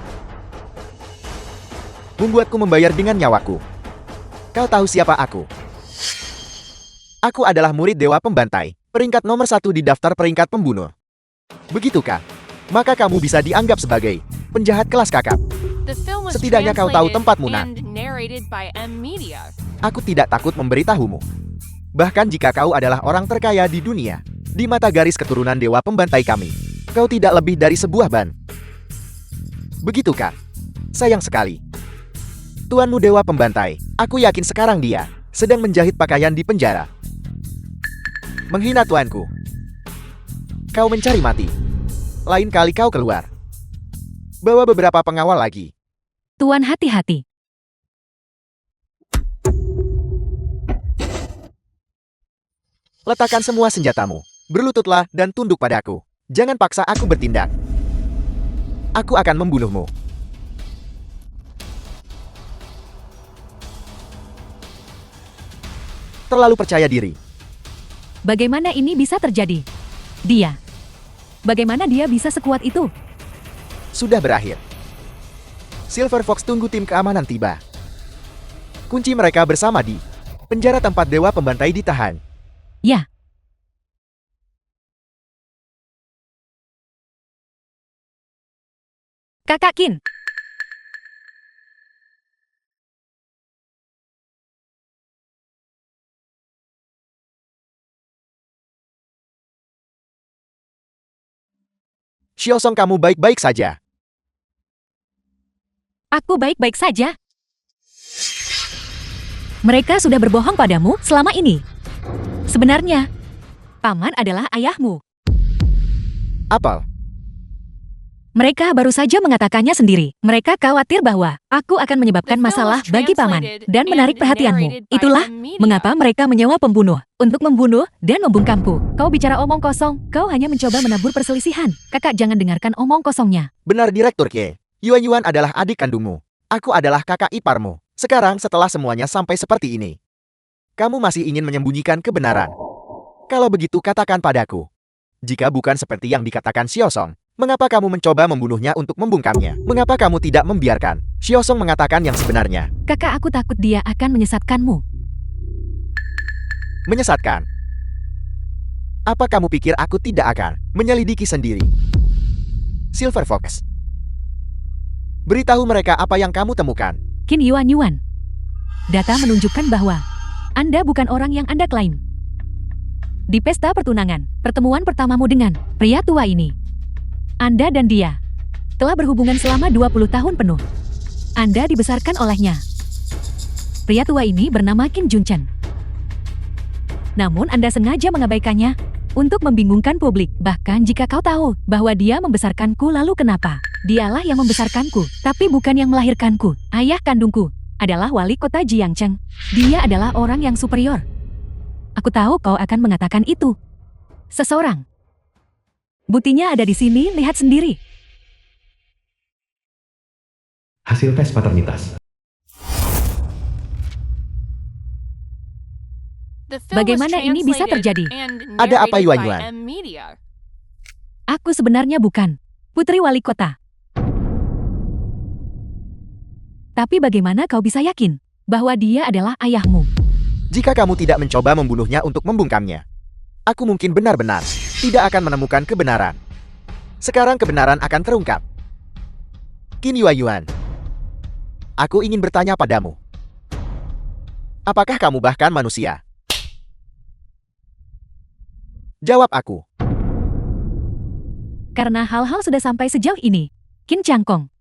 Membuatku membayar dengan nyawaku. Kau tahu siapa aku? Aku adalah murid Dewa Pembantai, peringkat nomor 1 di daftar peringkat pembunuh. Begitukah? Maka kamu bisa dianggap sebagai penjahat kelas kakap. The film was Setidaknya kau tahu translated tempatmu, Nak. and narrated by M Media. Aku tidak takut memberitahumu. Bahkan jika kau adalah orang terkaya di dunia, di mata garis keturunan Dewa Pembantai kami, kau tidak lebih dari sebuah ban. Begitukah? Sayang sekali. Tuanmu Dewa Pembantai, aku yakin sekarang dia sedang menjahit pakaian di penjara. Menghina tuanku. Kau mencari mati. Lain kali kau keluar. Bawa beberapa pengawal lagi. Tuan, hati-hati. Letakkan semua senjatamu. Berlututlah dan tunduk padaku. Jangan paksa aku bertindak. Aku akan membunuhmu. Terlalu percaya diri. Bagaimana ini bisa terjadi? Dia. Bagaimana dia bisa sekuat itu? Sudah berakhir. Silver Fox tunggu tim keamanan tiba. Kunci mereka bersama di penjara tempat Dewa Pembantai ditahan. Ya. Kakak Qin. Xiaosong, kamu baik-baik saja. Aku baik-baik saja. Mereka sudah berbohong padamu selama ini. Sebenarnya, Paman adalah ayahmu. Apel, Mereka baru saja mengatakannya sendiri. Mereka khawatir bahwa aku akan menyebabkan The film masalah was bagi Paman translated dan menarik and perhatianmu. narrated by Itulah M Media. mengapa mereka menyewa pembunuh untuk membunuh dan membungkamku. Kau bicara omong kosong. Kau hanya mencoba menabur perselisihan. Kakak, jangan dengarkan omong kosongnya. benar Direktur K. Yuan adalah adik kandungmu. Aku adalah kakak iparmu. Sekarang setelah semuanya sampai seperti ini, kamu masih ingin menyembunyikan kebenaran. Kalau begitu katakan padaku. Jika bukan seperti yang dikatakan Xiaosong, mengapa kamu mencoba membunuhnya untuk membungkamnya? Mengapa kamu tidak membiarkan Xiaosong mengatakan yang sebenarnya? Kakak, aku takut dia akan menyesatkanmu. Menyesatkan? Apa kamu pikir aku tidak akan menyelidiki sendiri? Silver Fox, beritahu mereka apa yang kamu temukan. Qin Yuan. Data menunjukkan bahwa Anda bukan orang yang Anda klaim. Di pesta pertunangan, pertemuan pertamamu dengan pria tua ini, Anda dan dia telah berhubungan selama 20 tahun penuh. Anda dibesarkan olehnya. Pria tua ini bernama Kim Junchen. Namun Anda sengaja mengabaikannya untuk membingungkan publik. Bahkan jika kau tahu bahwa dia membesarkanku, lalu kenapa? Dialah yang membesarkanku, tapi bukan yang melahirkanku. Ayah kandungku adalah wali kota Jiangcheng. Dia adalah orang yang superior. Aku tahu kau akan mengatakan itu. Seseorang. Buktinya ada di sini, lihat sendiri. Hasil tes paternitas. The film was Bagaimana ini bisa translated terjadi? and Ada apa, narrated by Yuan? M Media. Aku sebenarnya bukan putri wali kota. Tapi bagaimana kau bisa yakin bahwa dia adalah ayahmu? Jika kamu tidak mencoba membunuhnya untuk membungkamnya, aku mungkin benar-benar tidak akan menemukan kebenaran. Sekarang kebenaran akan terungkap. Qin Yuanyuan, aku ingin bertanya padamu. Apakah kamu bahkan manusia? Jawab aku. Karena hal-hal sudah sampai sejauh ini, Qin Changkong.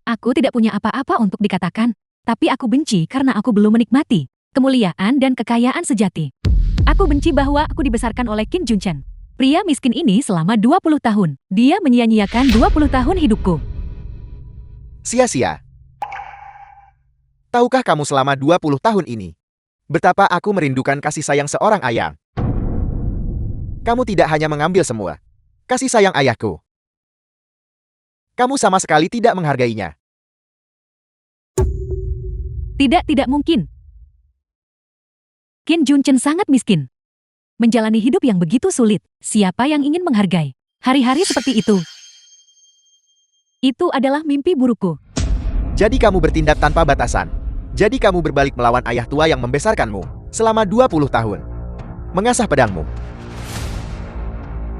Aku tidak punya apa-apa untuk dikatakan, tapi aku benci karena aku belum menikmati kemuliaan dan kekayaan sejati. Aku benci bahwa aku dibesarkan oleh Qin Junchen. Pria miskin ini selama 20 tahun. Dia menyia-nyiakan 20 tahun hidupku. Sia-sia. Tahukah kamu selama 20 tahun ini, betapa aku merindukan kasih sayang seorang ayah? Kamu tidak hanya mengambil semua kasih sayang ayahku. Kamu sama sekali tidak menghargainya. Tidak mungkin. Qin Junchen sangat miskin. Menjalani hidup yang begitu sulit, siapa yang ingin menghargai hari-hari seperti itu? Itu adalah mimpi burukku. Jadi kamu bertindak tanpa batasan. Jadi kamu berbalik melawan ayah tua yang membesarkanmu selama 20 tahun. Mengasah pedangmu.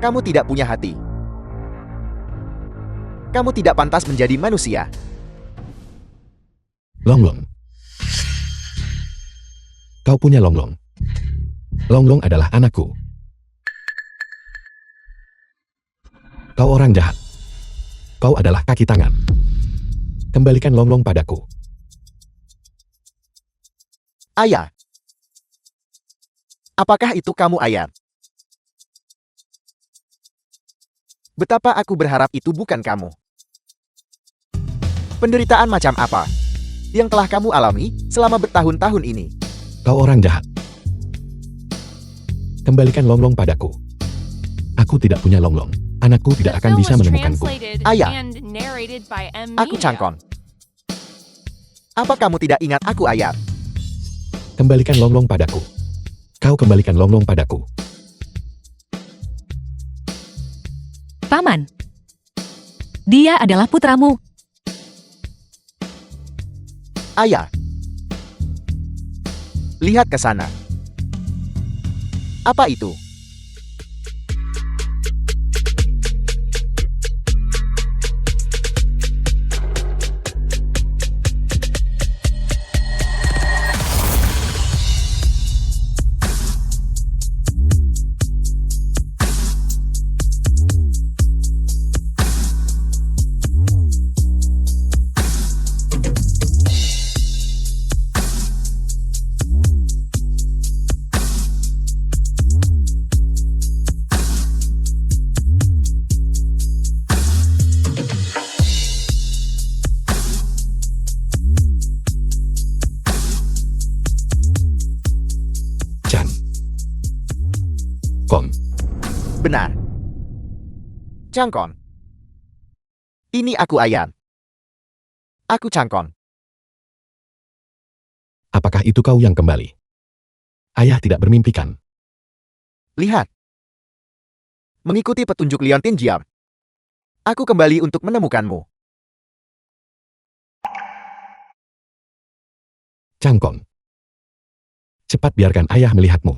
Kamu tidak punya hati. Kamu tidak pantas menjadi manusia. Longlong. Kau punya Longlong. Longlong adalah anakku. Kau orang jahat. Kau adalah kaki tangan. Kembalikan Longlong padaku. Ayah. Apakah itu kamu, ayah? Betapa aku berharap itu bukan kamu. Penderitaan macam apa yang telah kamu alami selama bertahun-tahun ini? Kau orang jahat. Kembalikan Longlong padaku. Aku tidak punya Longlong. Anakku tidak akan bisa menemukanku. Ayah. Aku Aku Changkong. Apa kamu tidak ingat aku, ayah? Kembalikan Longlong padaku. Kau kembalikan Longlong padaku. Paman. Dia adalah putramu. Ayah. Lihat ke sana. Apa itu? Kong. Benar. Changkong. Ini aku, ayah. Aku Changkong. Apakah itu kau yang kembali? Ayah tidak bermimpikan. Lihat. Mengikuti petunjuk Leon Tinjiam. Aku kembali untuk menemukanmu. Changkong. Cepat biarkan ayah melihatmu.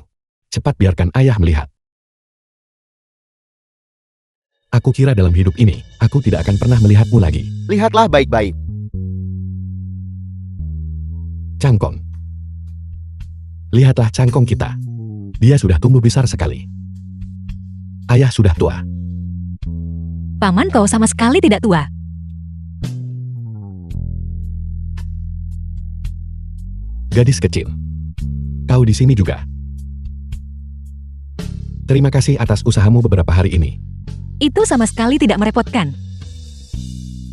Cepat biarkan ayah melihat. Aku kira dalam hidup ini, aku tidak akan pernah melihatmu lagi. Lihatlah baik-baik. Changkong. Lihatlah Changkong kita. Dia sudah tumbuh besar sekali. Ayah sudah tua. Paman, kau sama sekali tidak tua. Gadis kecil. Kau di sini juga. Terima kasih atas usahamu beberapa hari ini. Itu sama sekali tidak merepotkan.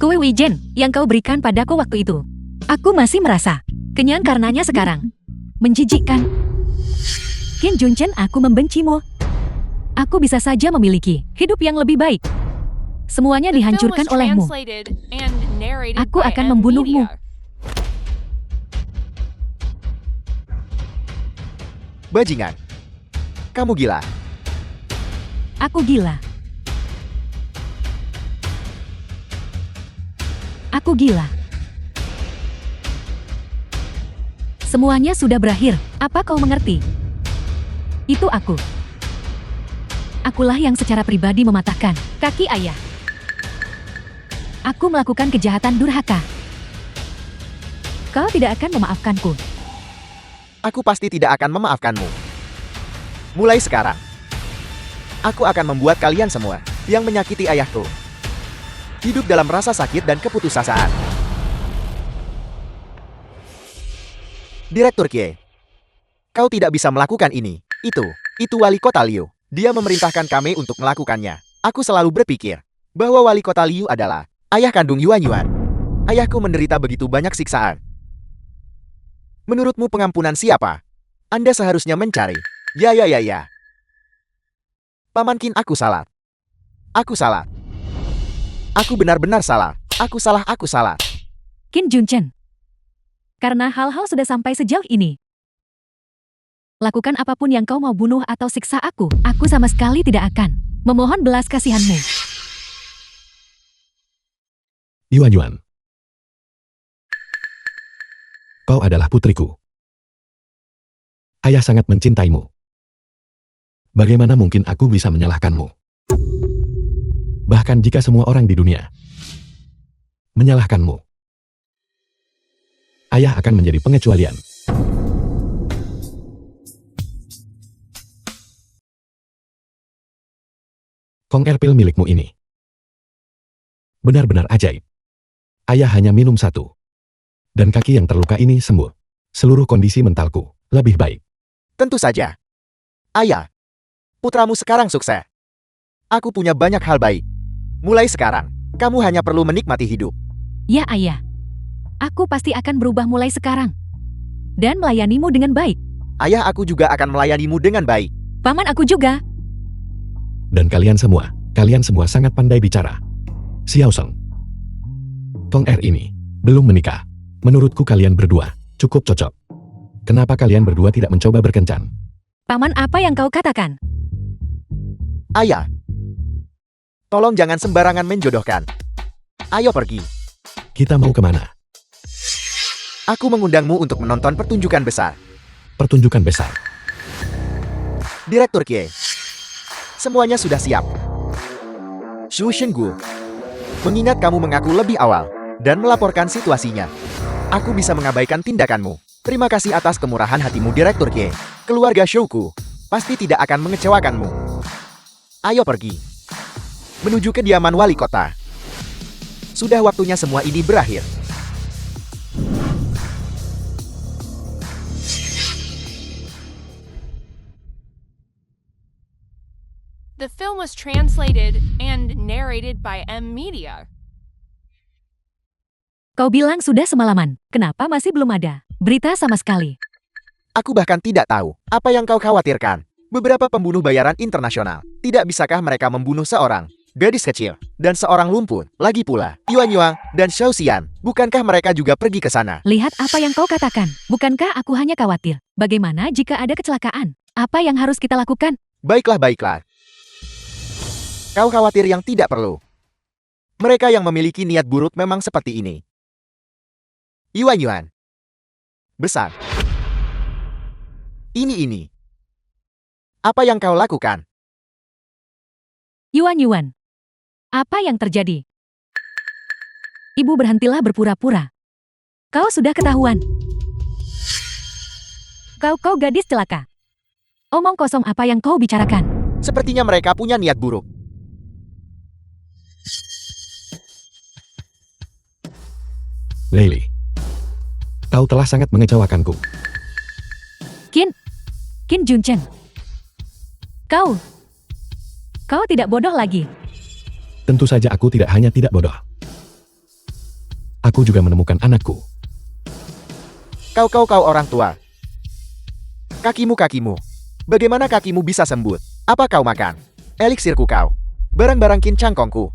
Kue wijen yang kau berikan padaku waktu itu. Aku masih merasa kenyang karenanya sekarang. Menjijikkan. Qin Junchen, aku membencimu. Aku bisa saja memiliki hidup yang lebih baik. Semuanya dihancurkan olehmu. Aku akan membunuhmu. Bajingan. Kamu gila. Aku gila. Aku gila. Semuanya sudah berakhir. Apa kau mengerti? Itu aku. Akulah yang secara pribadi mematahkan kaki ayah. Aku melakukan kejahatan durhaka. Kau tidak akan memaafkanku. Aku pasti tidak akan memaafkanmu. Mulai sekarang, aku akan membuat kalian semua yang menyakiti ayahku hidup dalam rasa sakit dan keputusasaan. Direktur Kie, kau tidak bisa melakukan ini. Itu wali kota Liu. Dia memerintahkan kami untuk melakukannya. Aku selalu berpikir bahwa wali kota Liu adalah ayah kandung Yuan Yuan. Ayahku menderita begitu banyak siksaan. Menurutmu pengampunan siapa? Anda seharusnya mencari. Ya. Paman Qin, aku salah. Aku salah. Aku benar-benar salah. Aku salah. Qin Junchen. Karena hal-hal sudah sampai sejauh ini. Lakukan apapun yang kau mau, bunuh atau siksa aku. Aku sama sekali tidak akan memohon belas kasihanmu. Yuan Yuan. Kau adalah putriku. Ayah sangat mencintaimu. Bagaimana mungkin aku bisa menyalahkanmu? Bahkan jika semua orang di dunia menyalahkanmu, ayah akan menjadi pengecualian. Kong air pil milikmu ini benar-benar ajaib. Ayah hanya minum satu, dan kaki yang terluka ini sembuh. Seluruh kondisi mentalku lebih baik. Tentu saja. Ayah, putramu sekarang sukses. Aku punya banyak hal baik. Mulai sekarang, kamu hanya perlu menikmati hidup. Ya ayah. Aku pasti akan berubah mulai sekarang. Dan melayanimu dengan baik. Ayah, aku juga akan melayanimu dengan baik. Paman, aku juga. Dan kalian semua sangat pandai bicara. Xiao Song, Kong Er ini belum menikah. Menurutku kalian berdua cukup cocok. Kenapa kalian berdua tidak mencoba berkencan? Paman, apa yang kau katakan? Ayah, tolong jangan sembarangan menjodohkan. Ayo pergi. Kita mau kemana? Aku mengundangmu untuk menonton pertunjukan besar. Pertunjukan besar. Direktur Kie, semuanya sudah siap. Shu Shenggu, mengingat kamu mengaku lebih awal dan melaporkan situasinya, aku bisa mengabaikan tindakanmu. Terima kasih atas kemurahan hatimu, Direktur Kie. Keluarga Shouku pasti tidak akan mengecewakanmu. Ayo pergi. Menuju kediaman wali kota. Sudah waktunya semua ini berakhir. The film was translated and narrated by M Media. Kau bilang sudah semalaman. Kenapa masih belum ada berita sama sekali? Aku bahkan tidak tahu apa yang kau khawatirkan. Beberapa pembunuh bayaran internasional. Tidak bisakah mereka membunuh seorang gadis kecil dan seorang lumpuh? Lagi pula, Yuan Yuan dan Xiao Xian, bukankah mereka juga pergi ke sana? Lihat apa yang kau katakan. Bukankah aku hanya khawatir? Bagaimana jika ada kecelakaan? Apa yang harus kita lakukan? Baiklah. Kau khawatir yang tidak perlu. Mereka yang memiliki niat buruk memang seperti ini. Yuan Yuan. Besar. Ini. Apa yang kau lakukan? Yuan. Apa yang terjadi? Ibu, berhentilah berpura-pura. Kau sudah ketahuan. Kau gadis celaka. Omong kosong, apa yang kau bicarakan? Sepertinya mereka punya niat buruk. Leili, kau telah sangat mengecewakanku. Qin Junchen. Kau tidak bodoh lagi. Tentu saja aku tidak hanya tidak bodoh. Aku juga menemukan anakku. Kau orang tua. Kakimu. Bagaimana kakimu bisa sembuh? Apa kau makan eliksirku kau? Barang-barang Qin Cangkongku.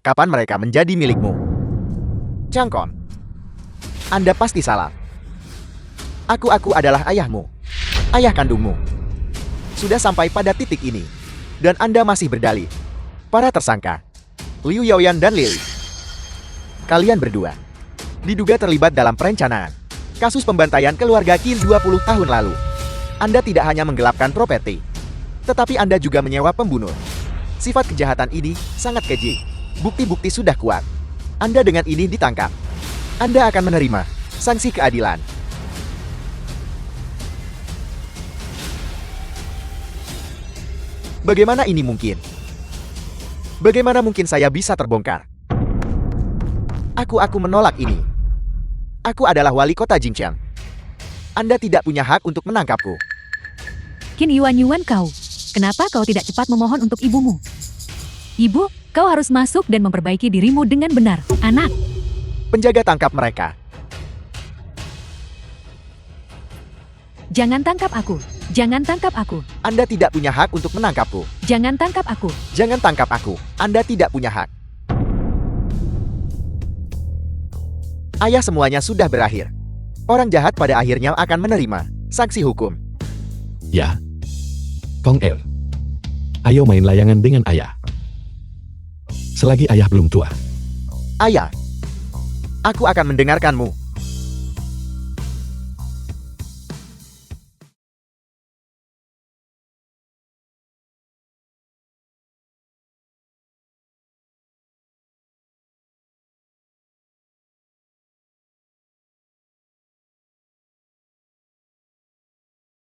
Kapan mereka menjadi milikmu? Cangkong, Anda pasti salah. Aku adalah ayahmu. Ayah kandungmu. Sudah sampai pada titik ini. Dan Anda masih berdalih. Para tersangka, Liu Yaoyan dan Lili. Kalian berdua diduga terlibat dalam perencanaan kasus pembantaian keluarga Qin 20 tahun lalu. Anda tidak hanya menggelapkan properti, Tetapi Anda juga menyewa pembunuh. Sifat kejahatan ini sangat keji. Bukti-bukti sudah kuat. Anda dengan ini ditangkap. Anda akan menerima sanksi keadilan. Bagaimana ini mungkin? Bagaimana mungkin saya bisa terbongkar? Aku menolak ini. Aku adalah wali kota Jingqiang. Anda tidak punya hak untuk menangkapku. Qin Yuan kau. Kenapa kau tidak cepat memohon untuk ibumu? Ibu, kau harus masuk dan memperbaiki dirimu dengan benar, anak. Penjaga tangkap mereka. Jangan tangkap aku. Jangan tangkap aku. Anda tidak punya hak untuk menangkapku. Jangan tangkap aku. Jangan tangkap aku. Anda tidak punya hak. Ayah, semuanya sudah berakhir. Orang jahat pada akhirnya akan menerima sanksi hukum. Ya. Kong El. Ayo main layangan dengan ayah. Selagi ayah belum tua. Ayah, aku akan mendengarkanmu.